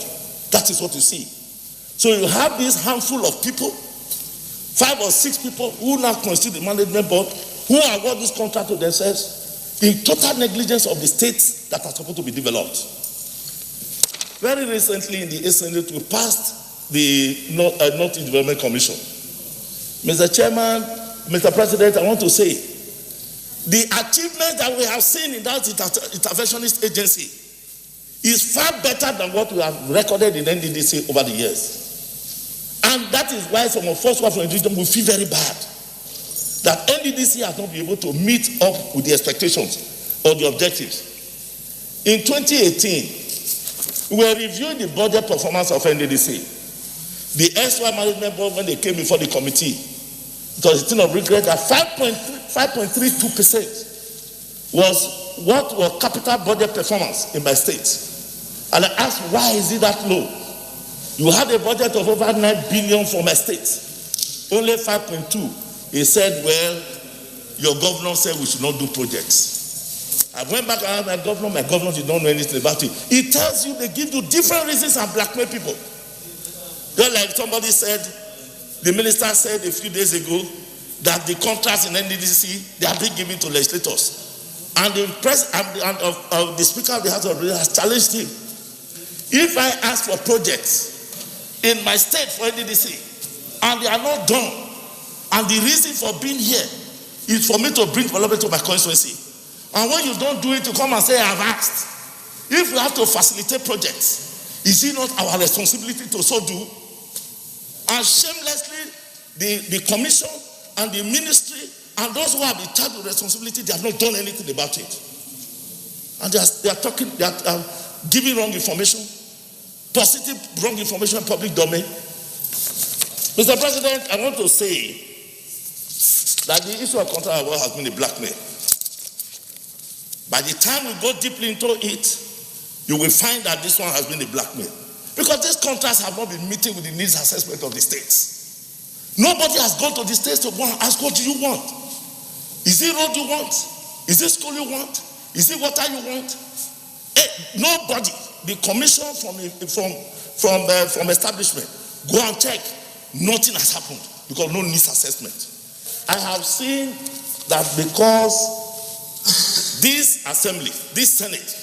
That is what you see. So you have this handful of people, 5 or 6 people who now constitute the management board, who award this contract to themselves in total negligence of the states that are supposed to be developed. Very recently in the Senate, we passed the North-East Development Commission. Mr. Chairman, Mr. President, I want to say, the achievement that we have seen in that interventionist agency is far better than what we have recorded in NDDC over the years. And that is why some of us who are from the region will feel very bad that NDDC has not been able to meet up with the expectations or the objectives. In 2018, we were reviewing the budget performance of NDDC. The SY management board, when they came before the committee, it was a thing of regret that 5.32% was what was capital budget performance in my state. And I asked, why is it that low? You had a budget of over 9 billion for my state, only 5.2. He said, well, your governor said we should not do projects. I went back and asked my governor did not know anything about it. He tells you, they give you different reasons and blackmail people. Just like somebody said, the minister said a few days ago that the contracts in NDDC, they are being given to legislators. And the the Speaker of the House of Representatives has challenged him. If I ask for projects in my state for NDDC and they are not done, and the reason for being here is for me to bring development to my constituency, and when you don't do it, you come and say, I have asked. If we have to facilitate projects, is it not our responsibility to so do? And shamelessly, the commission and the ministry and those who have been charged with responsibility, they have not done anything about it. And they are giving wrong information, positive wrong information in public domain. Mr. President, I want to say that the issue of contract award has been a blackmail. By the time we go deeply into it, you will find that this one has been a blackmail. Because these contracts have not been meeting with the needs assessment of the states. Nobody has gone to the states to go and ask, what do you want? Is it road you want? Is it school you want? Is it water you want? Nobody. The commission from establishment, go and check. Nothing has happened because no needs assessment. I have seen that because this assembly, this Senate,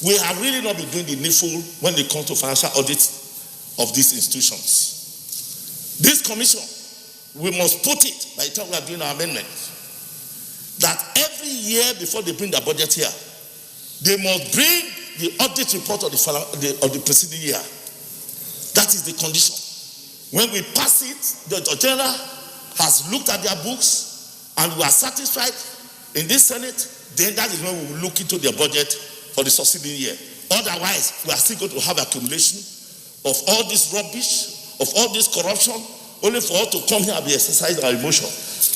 we have really not been doing the needful when it comes to financial audit of these institutions. This commission, we must put it, by the time we are doing our amendment, that every year before they bring their budget here, they must bring the audit report of the preceding year. That is the condition. When we pass it, the general has looked at their books and we are satisfied in this Senate, then that is when we will look into their budget for the succeeding year. Otherwise, we are still going to have accumulation of all this rubbish, of all this corruption, only for us to come here and be exercising our emotion.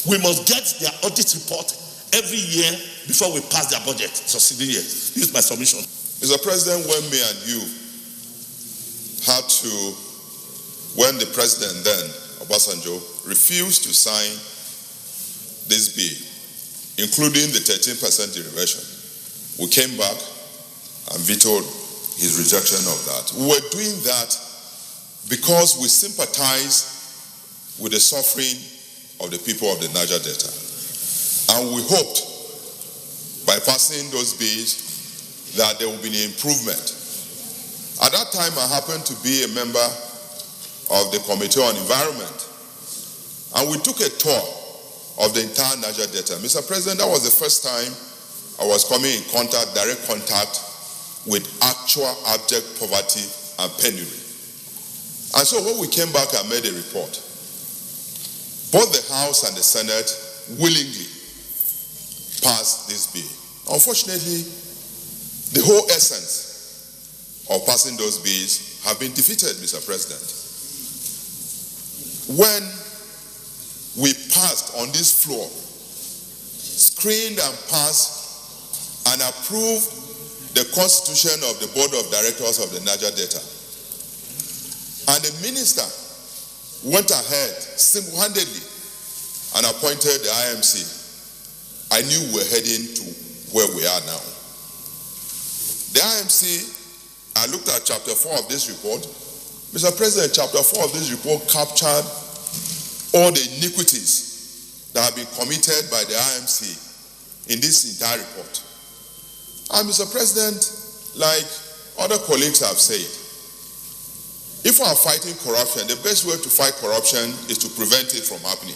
We must get their audit report every year before we pass their budget succeeding year. This is my submission. Mr. President, when me and you had to, when the president then, Obasanjo, refused to sign this bill, including the 13% derivation, we came back and vetoed his rejection of that. We were doing that because we sympathize with the suffering of the people of the Niger Delta. And we hoped by passing those bills that there will be an improvement. At that time, I happened to be a member of the Committee on Environment. And we took a tour of the entire Niger Delta. Mr. President, that was the first time I was coming in contact, direct contact with actual abject poverty and penury. And so when we came back and made a report, both the House and the Senate willingly passed this bill. Unfortunately, the whole essence of passing those bills have been defeated, Mr. President. When we passed on this floor, screened and passed and approved the constitution of the Board of Directors of the Niger Delta, and the minister went ahead single-handedly and appointed the IMC, I knew we were heading to where we are now. The IMC, I looked at chapter 4 of this report. Mr. President, chapter 4 of this report captured all the iniquities that have been committed by the IMC in this entire report. And Mr. President, like other colleagues have said, if we are fighting corruption, the best way to fight corruption is to prevent it from happening.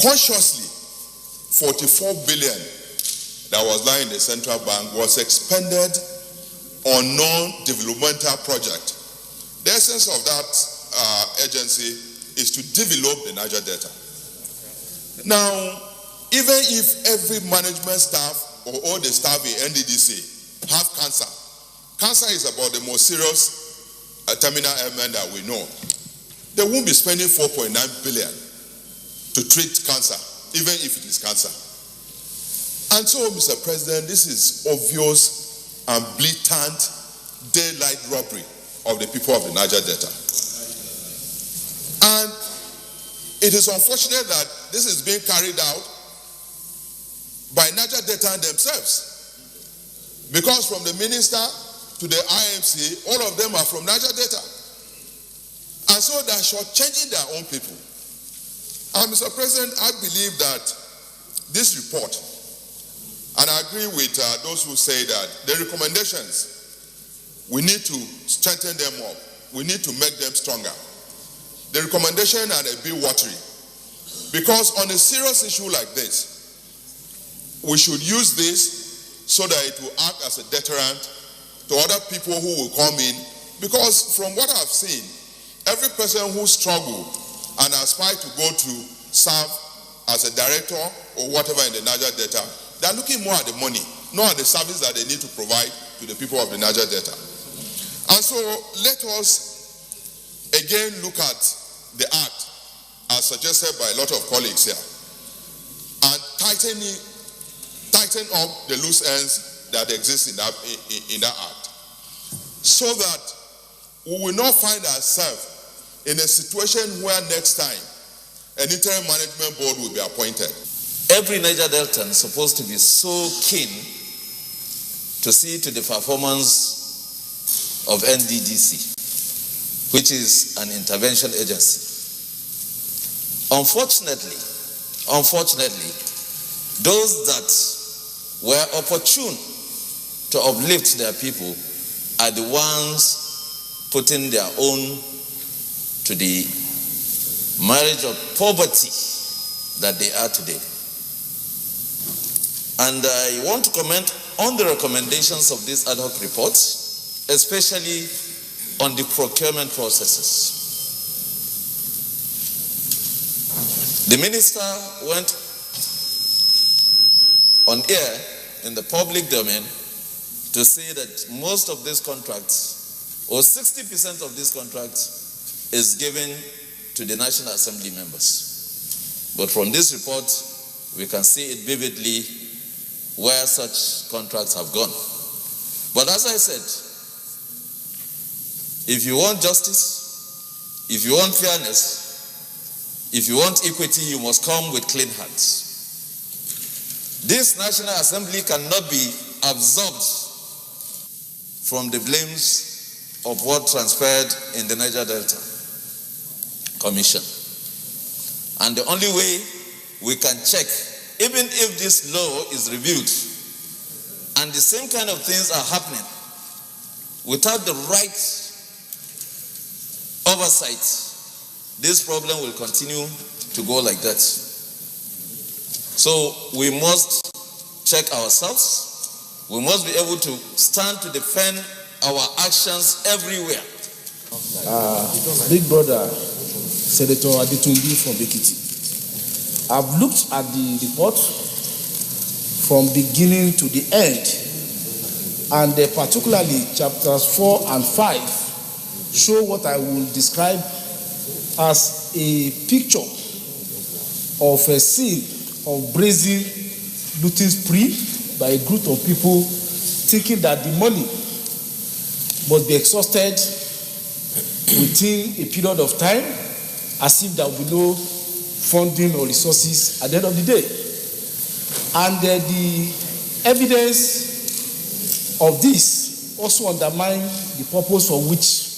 Consciously, 44 billion that was lying in the central bank was expended on non-developmental project. The essence of that agency is to develop the Niger Delta. Now, even if every management staff or all the staff in NDDC have cancer, cancer is about the most serious terminal ailment that we know. They won't be spending 4.9 billion to treat cancer, even if it is cancer. And so, Mr. President, this is obvious and blatant daylight robbery of the people of the Niger Delta. And it is unfortunate that this is being carried out by Niger Delta themselves. Because from the minister to the IMC, all of them are from Niger Delta. And so they are shortchanging their own people. Mr. President, I believe that this report, and I agree with those who say that the recommendations, we need to strengthen them up. We need to make them stronger. The recommendations are a bit watery, because on a serious issue like this, we should use this so that it will act as a deterrent to other people who will come in. Because from what I've seen, every person who struggled and aspired to go to serve as a director or whatever in the Niger Delta, they're looking more at the money, not at the service that they need to provide to the people of the Niger Delta. And so let us again look at the act as suggested by a lot of colleagues here and tighten up the loose ends that exist in that act, so that we will not find ourselves in a situation where next time an interim management board will be appointed. Every Niger Deltan is supposed to be so keen to see to the performance of NDDC, which is an intervention agency. Unfortunately, those that were opportune to uplift their people are the ones putting their own to the marriage of poverty that they are today. And I want to comment on the recommendations of this ad hoc report, especially on the procurement processes. The minister went on air in the public domain to say that most of these contracts, or 60% of these contracts, is given to the National Assembly members. But from this report, we can see it vividly where such contracts have gone. But as I said, if you want justice, if you want fairness, if you want equity, you must come with clean hands. This National Assembly cannot be absolved from the blames of what transpired in the Niger Delta Commission. And the only way we can check, even if this law is reviewed and the same kind of things are happening without the right oversight, this problem will continue to go like that. So we must check ourselves. We must be able to stand to defend our actions everywhere. Big brother, Senator Adetunbi from Ekiti. I've looked at the report from beginning to the end, and particularly chapters 4 and 5 show what I will describe as a picture of a scene of brazen looting spree by a group of people thinking that the money must be exhausted within a period of time, as if there will be no funding or resources at the end of the day. And the evidence of this also undermines the purpose for which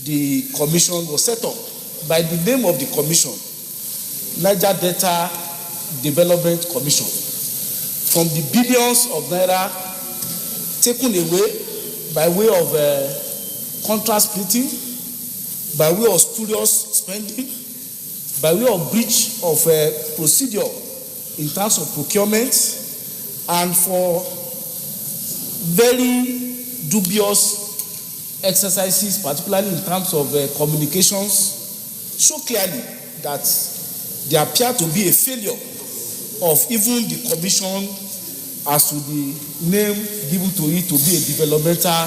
the commission was set up. By the name of the commission, Niger Delta Development Commission. From the billions of naira taken away by way of contract splitting, by way of spurious spending, by way of breach of procedure in terms of procurement, and for very dubious exercises, particularly in terms of communications, show clearly that there appear to be a failure of even the commission as to the name given to it to be a developmental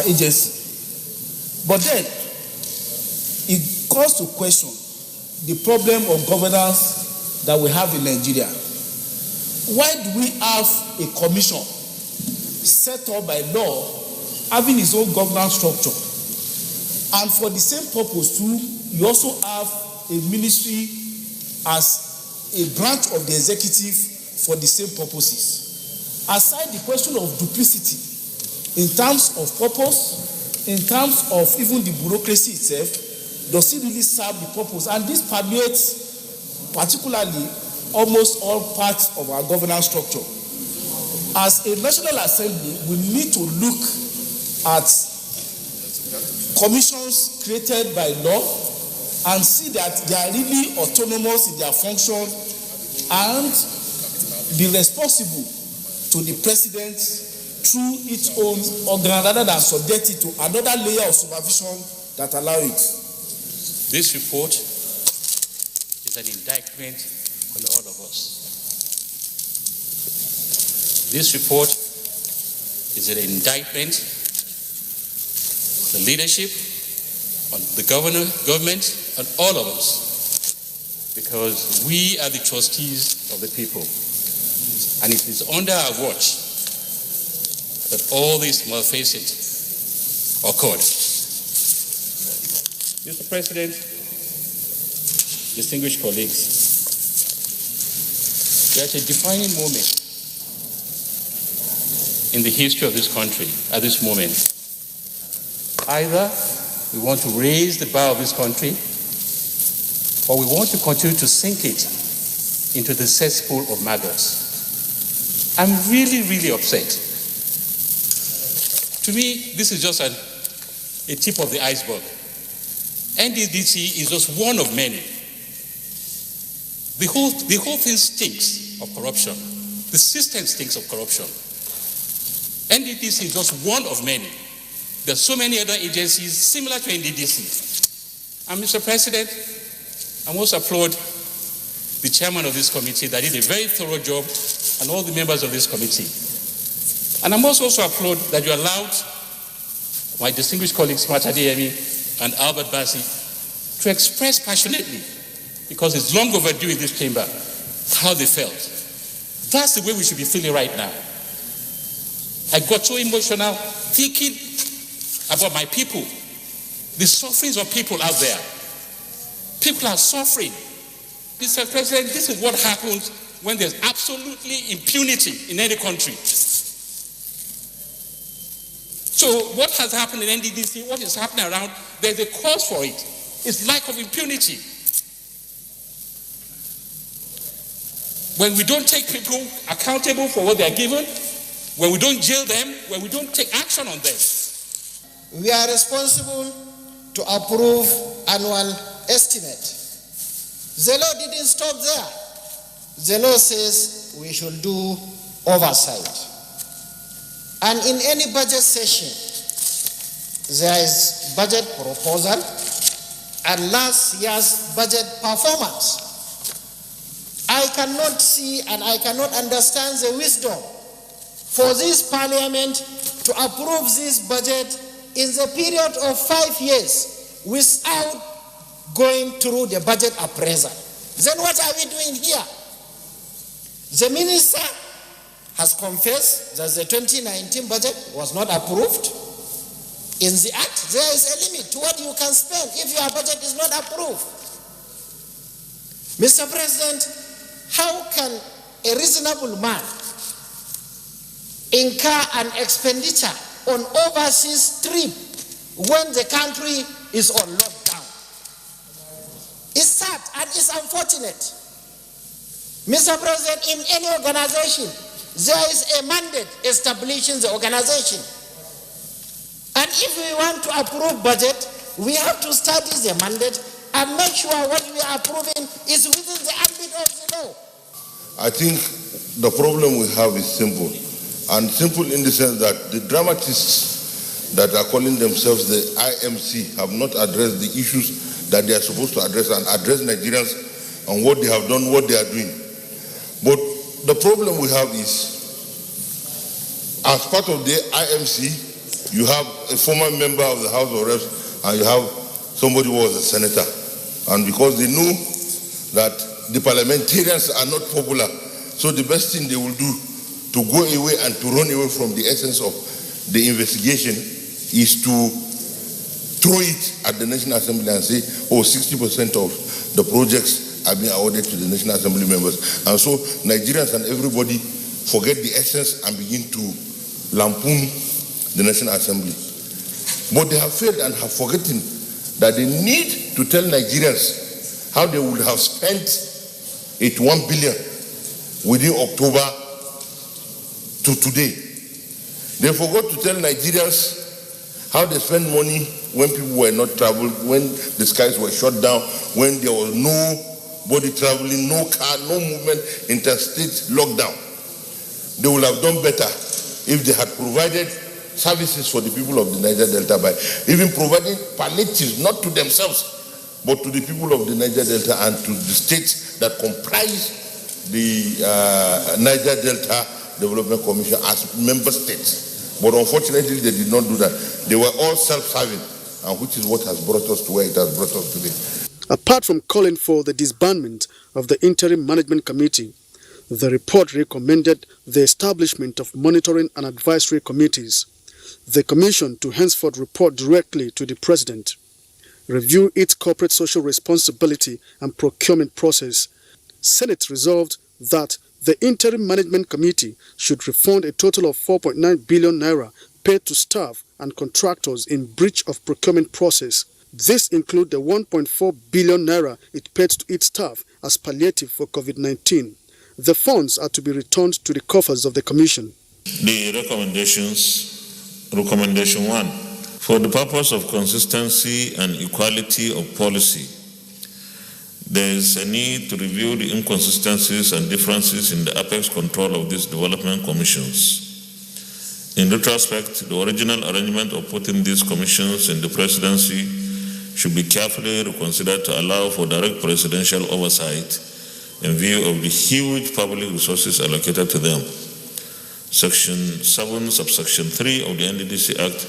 agency. But then it calls to question the problem of governance that we have in Nigeria. Why do we have a commission set up by law having its own governance structure? And for the same purpose too, you also have a ministry as a branch of the executive for the same purposes. Aside the question of duplicity in terms of purpose, in terms of even the bureaucracy itself, does it really serve the purpose? And this permeates particularly almost all parts of our governance structure. As a National Assembly, we need to look at commissions created by law and see that they are really autonomous in their function and be responsible to the president through its own organ rather than subject it to another layer of supervision that allow it. This report is an indictment on all of us. This report is an indictment on the leadership, on the government, and all of us, because we are the trustees of the people, and it is under our watch that all this malfeasance occurred. Mr. President, distinguished colleagues, we are at a defining moment in the history of this country at this moment. Either we want to raise the bar of this country, or we want to continue to sink it into the cesspool of maggots. I'm really, really upset. To me, this is just a tip of the iceberg. NDDC is just one of many. The whole thing stinks of corruption. The system stinks of corruption. NDDC is just one of many. There are so many other agencies similar to NDDC. And Mr. President, I must applaud the chairman of this committee that did a very thorough job, and all the members of this committee. And I must also applaud that you allowed my distinguished colleagues, Smart Adeyemi and Albert Bassi, to express passionately, because it's long overdue in this chamber, how they felt. That's the way we should be feeling right now. I got so emotional thinking about my people, the sufferings of people out there. People are suffering. Mr. President, this is what happens when there's absolutely impunity in any country. So what has happened in NDDC, what is happening around, there's a cause for it. It's lack of impunity. When we don't take people accountable for what they are given, when we don't jail them, when we don't take action on them. We are responsible to approve annual estimate. The law didn't stop there. The law says we should do oversight. And in any budget session, there is budget proposal and last year's budget performance. I cannot see and I cannot understand the wisdom for this parliament to approve this budget in the period of 5 years without going through the budget appraisal. Then what are we doing here? The minister has confessed that the 2019 budget was not approved. In the act, there is a limit to what you can spend if your budget is not approved. Mr. President, how can a reasonable man incur an expenditure on overseas trip when the country is on lockdown? It's sad and it's unfortunate. Mr. President, in any organization, there is a mandate establishing the organization. And if we want to approve budget, we have to study the mandate and make sure what we are approving is within the ambit of the law. I think the problem we have is simple. And simple in the sense that the dramatists that are calling themselves the IMC have not addressed the issues that they are supposed to address and address Nigerians on what they have done, what they are doing. But the problem we have is, as part of the IMC, you have a former member of the House of Reps and you have somebody who was a senator. And because they know that the parliamentarians are not popular, so the best thing they will do to go away and to run away from the essence of the investigation is to throw it at the National Assembly and say, oh, 60% of the projects are being awarded to the National Assembly members. And so Nigerians and everybody forget the essence and begin to lampoon the National Assembly. But they have failed and have forgotten that they need to tell Nigerians how they would have spent 81 billion within October to today. They forgot to tell Nigerians how they spend money when people were not traveling, when the skies were shut down, when there was nobody traveling, no car, no movement, interstate lockdown. They would have done better if they had provided services for the people of the Niger Delta by even providing palliatives, not to themselves, but to the people of the Niger Delta and to the states that comprise the Niger Delta Development Commission as member states. But unfortunately, they did not do that. They were all self-serving, and which is what has brought us to where it has brought us today. Apart from calling for the disbandment of the Interim Management Committee, the report recommended the establishment of monitoring and advisory committees, the Commission to henceforth report directly to the President, review its corporate social responsibility and procurement process. Senate resolved that the Interim Management Committee should refund a total of 4.9 billion naira paid to staff and contractors in breach of procurement process. This includes the 1.4 billion naira it paid to its staff as palliative for COVID-19. The funds are to be returned to the coffers of the Commission. The recommendations. Recommendation 1. For the purpose of consistency and equality of policy, there is a need to review the inconsistencies and differences in the apex control of these development commissions. In retrospect, the original arrangement of putting these commissions in the presidency should be carefully reconsidered to allow for direct presidential oversight in view of the huge public resources allocated to them. Section 7, subsection 3 of the NDDC Act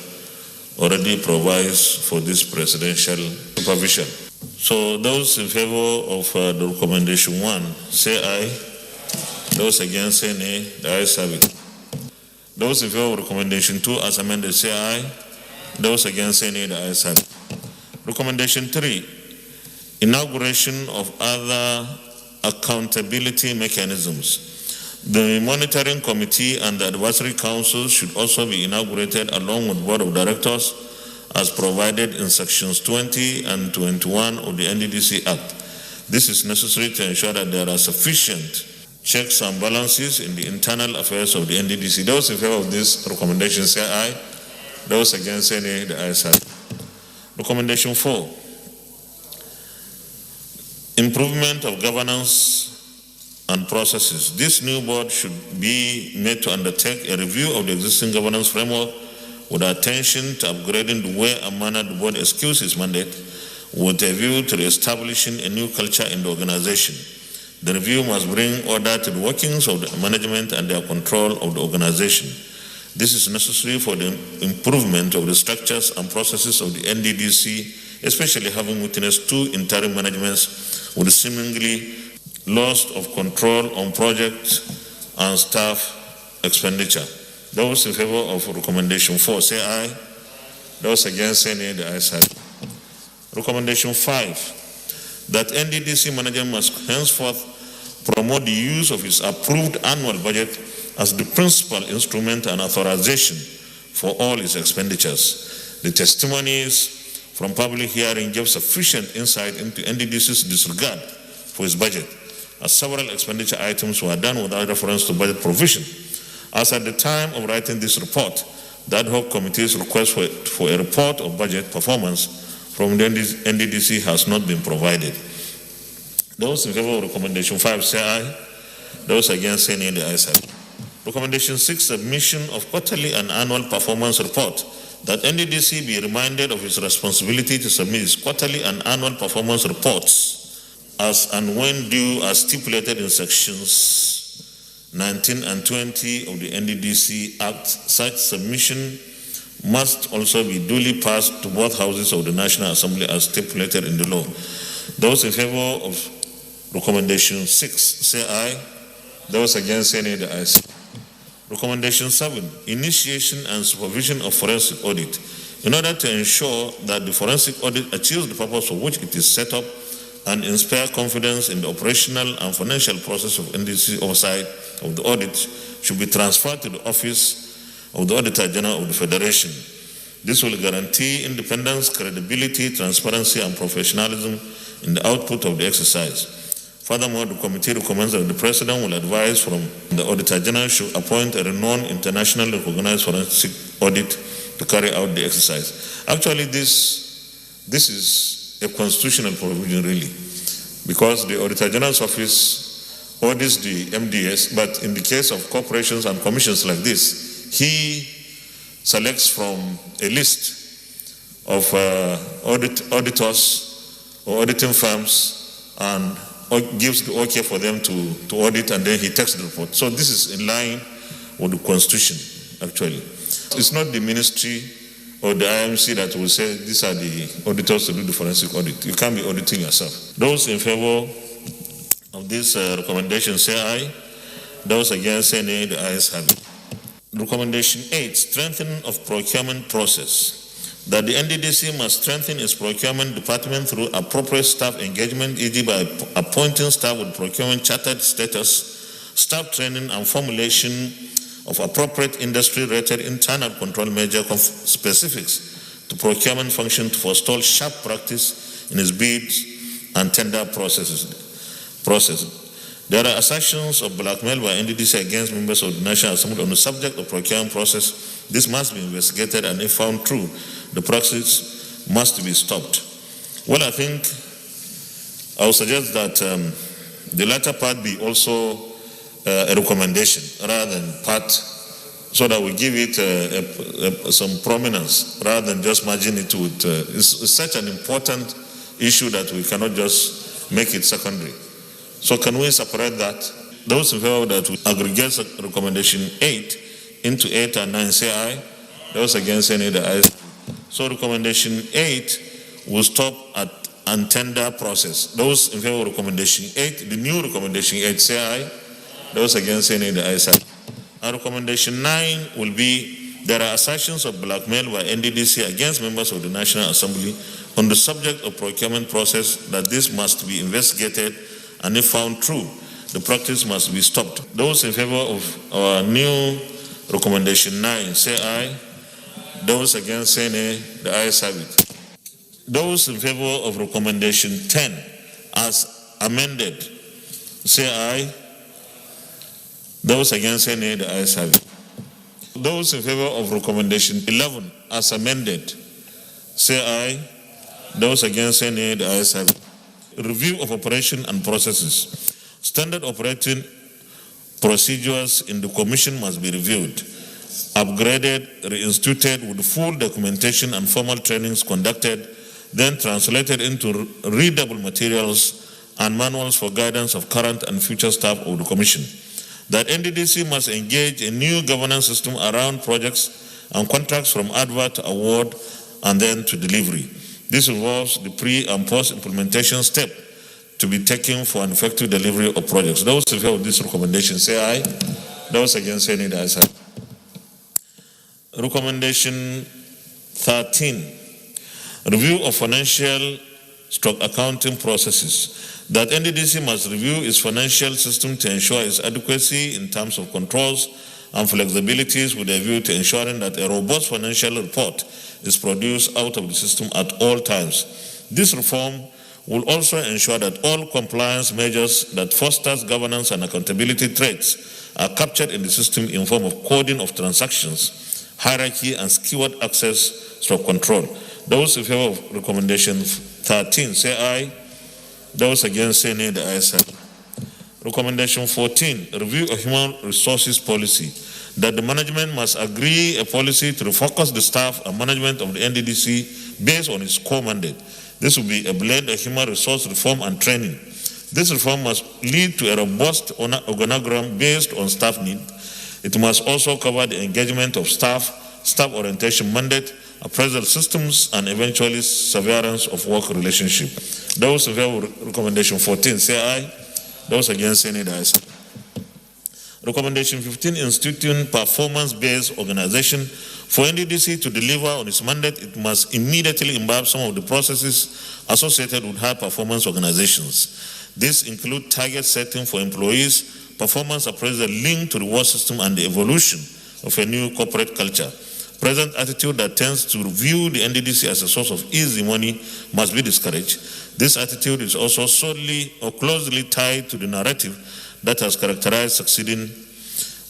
already provides for this presidential supervision. So those in favor of the recommendation 1, say aye. Those against, say nay. The ayes have it. Those in favor of recommendation 2 as amended, say aye. Those against, say nay. The ayes have it. Recommendation 3, inauguration of other accountability mechanisms. The monitoring committee and the advisory council should also be inaugurated along with board of directors as provided in sections 20 and 21 of the NDDC Act. This is necessary to ensure that there are sufficient checks and balances in the internal affairs of the NDDC. Those in favor of this recommendation say aye. Those against say nay. The ayes have it. Recommendation 4. Improvement of governance and processes. This new board should be made to undertake a review of the existing governance framework with attention to upgrading the way and manner the board executes its mandate with a view to establishing a new culture in the organization. The review must bring order to the workings of the management and their control of the organization. This is necessary for the improvement of the structures and processes of the NDDC, especially having witnessed 2 interim managements with seemingly loss of control on project and staff expenditure. Those in favor of recommendation 4 say aye. Those against say nay. The ayes have it. Recommendation 5, that NDDC manager must henceforth promote the use of his approved annual budget as the principal instrument and authorization for all its expenditures. The testimonies from public hearing gave sufficient insight into NDDC's disregard for its budget, as several expenditure items were done without reference to budget provision. As at the time of writing this report, the ad hoc committee's request for a report of budget performance from the NDDC has not been provided. Those in favor of recommendation 5 say aye. Those against say nay. The ayes have it. Recommendation 6, submission of quarterly and annual performance report. That NDDC be reminded of its responsibility to submit its quarterly and annual performance reports as and when due as stipulated in sections 19 and 20 of the NDDC Act. Such submission must also be duly passed to both houses of the National Assembly as stipulated in the law. Those in favor of recommendation 6 say aye. Those against say nay. The ayes. Recommendation 7, initiation and supervision of forensic audit. In order to ensure that the forensic audit achieves the purpose for which it is set up and inspire confidence in the operational and financial process of NDDC oversight of the audit, should be transferred to the Office of the Auditor General of the Federation. This will guarantee independence, credibility, transparency, and professionalism in the output of the exercise. Furthermore, the committee recommends that the President will advise from the Auditor General should appoint a renowned internationally recognized forensic audit to carry out the exercise. Actually, this is a constitutional provision, really, because the Auditor General's office audits the MDS, but in the case of corporations and commissions like this, he selects from a list of auditors or auditing firms and gives the okay for them to audit, and then he takes the report. So this is in line with the Constitution, actually. It's not the ministry or the IMC that will say these are the auditors to do the forensic audit. You can't be auditing yourself. Those in favor of this recommendation say aye. Those against say nay. The ayes have it. Recommendation 8, strengthening of procurement process. That the NDDC must strengthen its procurement department through appropriate staff engagement, e.g. by appointing staff with procurement chartered status, staff training and formulation of appropriate industry-rated internal control measure specifics to procurement function to forestall sharp practice in its bids and tender process. There are assertions of blackmail by NDDC against members of the National Assembly on the subject of procurement process. This must be investigated, and if found true, the practice must be stopped. Well, I think I would suggest that the latter part be also a recommendation rather than part, so that we give it some prominence rather than just merging it with. It's such an important issue that we cannot just make it secondary. So can we separate that? Those in favor that we aggregate recommendation 8 into 8 and 9 say aye. Those against say nay, the ayes. So recommendation 8 will stop at untender process. Those in favor of recommendation 8, the new recommendation 8 say aye. Those against say nay, the ayes have it. And recommendation 9 will be, there are assertions of blackmail by NDDC against members of the National Assembly on the subject of procurement process, that this must be investigated, and if found true, the practice must be stopped. Those in favor of our new recommendation 9 say aye. Those against say nay, the ayes have it. Those in favor of recommendation 10 as amended say aye. Those against say nay, the ayes have it. Those in favor of recommendation 11 as amended say aye. Those against say nay, the ayes have it. Review of operation and processes. Standard operating procedures in the Commission must be reviewed, upgraded, reinstituted with full documentation and formal trainings conducted, then translated into readable materials and manuals for guidance of current and future staff of the Commission. That NDDC must engage a new governance system around projects and contracts from advert to award and then to delivery. This involves the pre- and post-implementation step to be taken for an effective delivery of projects. Those in favor of this recommendation say aye. Those against say nay, the ayes have it. Recommendation 13, review of financial accounting processes. That NDDC must review its financial system to ensure its adequacy in terms of controls and flexibilities, with a view to ensuring that a robust financial report is produced out of the system at all times. This reform will also ensure that all compliance measures that fosters governance and accountability traits are captured in the system in form of coding of transactions, hierarchy, and skewed access to control. Those in favor of recommendation 13 say aye. Those against say nay, the ayes have it. Recommendation 14, review of human resources policy. That the management must agree a policy to refocus the staff and management of the NDDC based on its core mandate. This will be a blend of human resource reform and training. This reform must lead to a robust organogram based on staff need. It must also cover the engagement of staff orientation mandate, appraisal systems, and eventually surveillance of work relationship. Those in favor of recommendation 14 say aye. Those against say nay, the ayes have it. Recommendation 15, instituting performance-based organization. For NDDC to deliver on its mandate, it must immediately imbibe some of the processes associated with high-performance organizations. These include target setting for employees, performance appraisal linked to the reward system, and the evolution of a new corporate culture. Present attitude that tends to view the NDDC as a source of easy money must be discouraged. This attitude is also solely or closely tied to the narrative that has characterized succeeding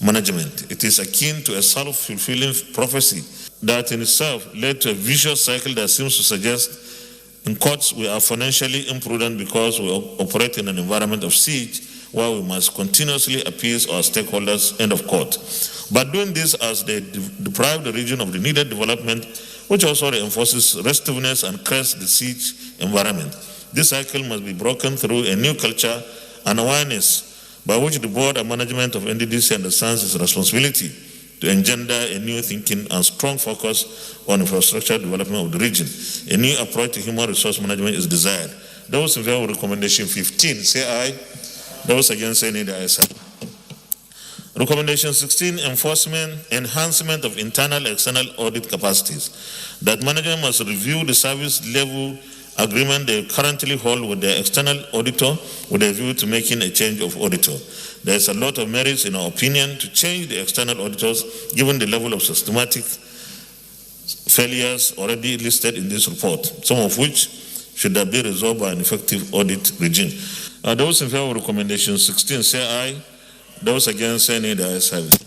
management. It is akin to a self-fulfilling prophecy that in itself led to a vicious cycle that seems to suggest, in quotes, we are financially imprudent because we operate in an environment of siege where we must continuously appease our stakeholders, end of quote. But doing this as they deprive the region of the needed development, which also reinforces restiveness and creates the siege environment. This cycle must be broken through a new culture and awareness by which the board and management of NDDC understands its responsibility to engender a new thinking and strong focus on infrastructure development of the region. A new approach to human resource management is desired. Those in favor of recommendation 15, say aye. Those against, say nay, the ayes have. Recommendation 16, enhancement of internal external audit capacities. That management must review the service level agreement they currently hold with their external auditor with a view to making a change of auditor. There is a lot of merits, in our opinion, to change the external auditors given the level of systematic failures already listed in this report, some of which should have been resolved by an effective audit regime. Those in favor of recommendation 16, say aye. Those against, say nay, the ayes have it.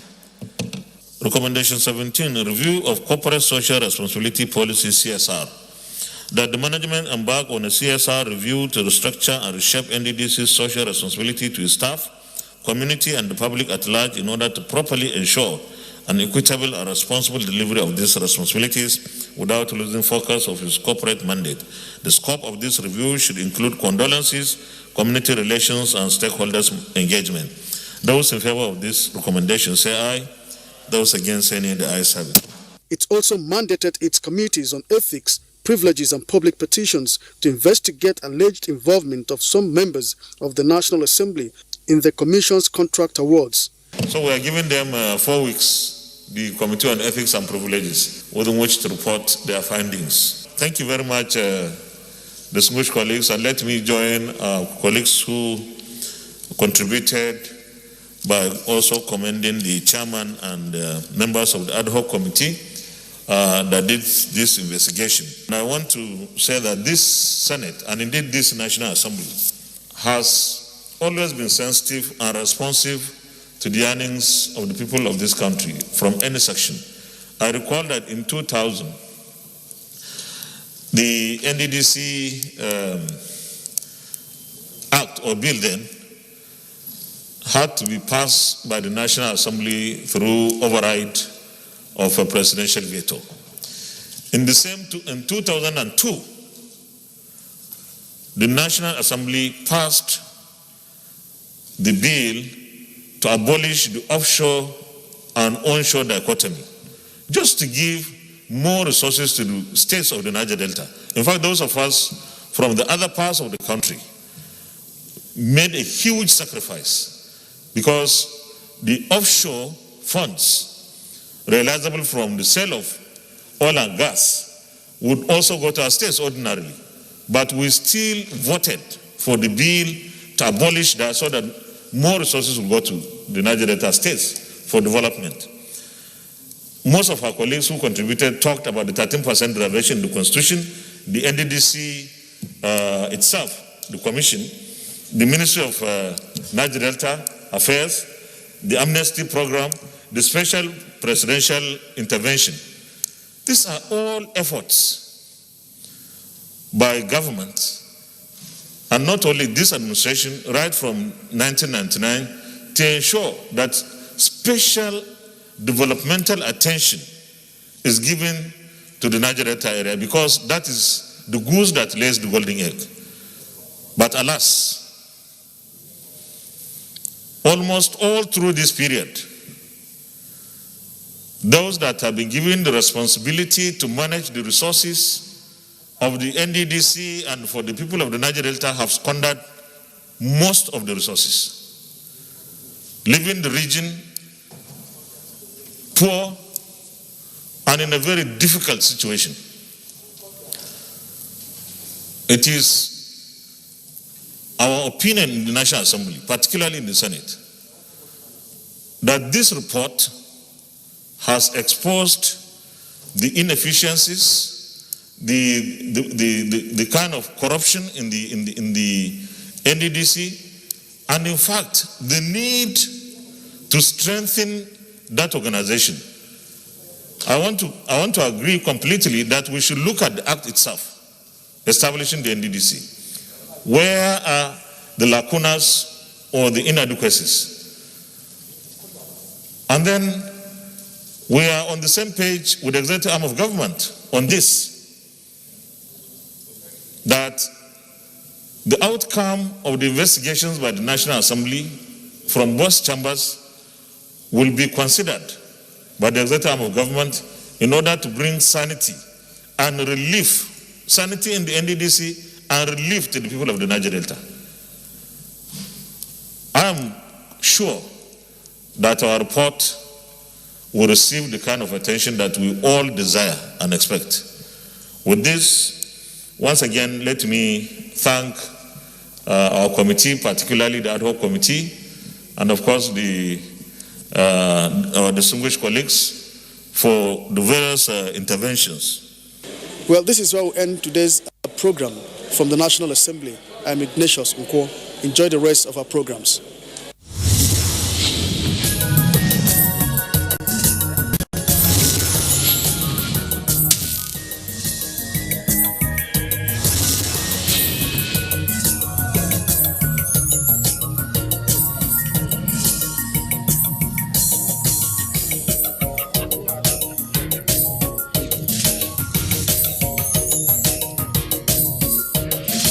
Recommendation 17, review of corporate social responsibility policy, CSR. That the management embark on a CSR review to restructure and reshape NDDC's social responsibility to its staff, community, and the public at large in order to properly ensure an equitable and responsible delivery of these responsibilities without losing focus of its corporate mandate. The scope of this review should include condolences, community relations, and stakeholders' engagement. Those in favor of this recommendation say aye. Those against, say nay, the ayes have it. It also mandated its committees on ethics, privileges and public petitions to investigate alleged involvement of some members of the National Assembly in the Commission's contract awards. So we are giving them 4 weeks, the Committee on Ethics and Privileges, within which to report their findings. Thank you very much, distinguished colleagues, and let me join colleagues who contributed by also commending the chairman and members of the ad hoc committee that did this investigation. And I want to say that this Senate, and indeed this National Assembly, has always been sensitive and responsive to the yearnings of the people of this country from any section. I recall that in 2000, the NDDC Act or bill then had to be passed by the National Assembly through override of a presidential veto. In 2002, the National Assembly passed the bill to abolish the offshore and onshore dichotomy, just to give more resources to the states of the Niger Delta. In fact, those of us from the other parts of the country made a huge sacrifice because the offshore funds realizable from the sale of oil and gas would also go to our states ordinarily. But we still voted for the bill to abolish that so that more resources will go to the Niger Delta states for development. Most of our colleagues who contributed talked about the 13% reservation in the Constitution, the NDDC itself, the Commission, the Ministry of Niger Delta Affairs, the amnesty program, the special presidential intervention. These are all efforts by government, and not only this administration, right from 1999, to ensure that special developmental attention is given to the Niger Delta area, because that is the goose that lays the golden egg. But alas, almost all through this period, those that have been given the responsibility to manage the resources of the NDDC and for the people of the Niger Delta have squandered most of the resources, leaving the region poor and in a very difficult situation. It is our opinion in the National Assembly, particularly in the Senate, that this report has exposed the inefficiencies, the kind of corruption in the NDDC, and in fact, the need to strengthen that organization. I want to agree completely that we should look at the act itself, establishing the NDDC. Where are the lacunas or the inadequacies? And then we are on the same page with the executive arm of government on this, that the outcome of the investigations by the National Assembly from both chambers will be considered by the executive arm of government in order to bring sanity and relief, sanity in the NDDC and relief to the people of the Niger Delta. I am sure that our report will receive the kind of attention that we all desire and expect. With this, once again, let me thank our committee, particularly the ad hoc committee, and of course our distinguished colleagues for the various interventions. Well, this is where we end today's program from the National Assembly. I'm Ignatius Nkwo. Enjoy the rest of our programs.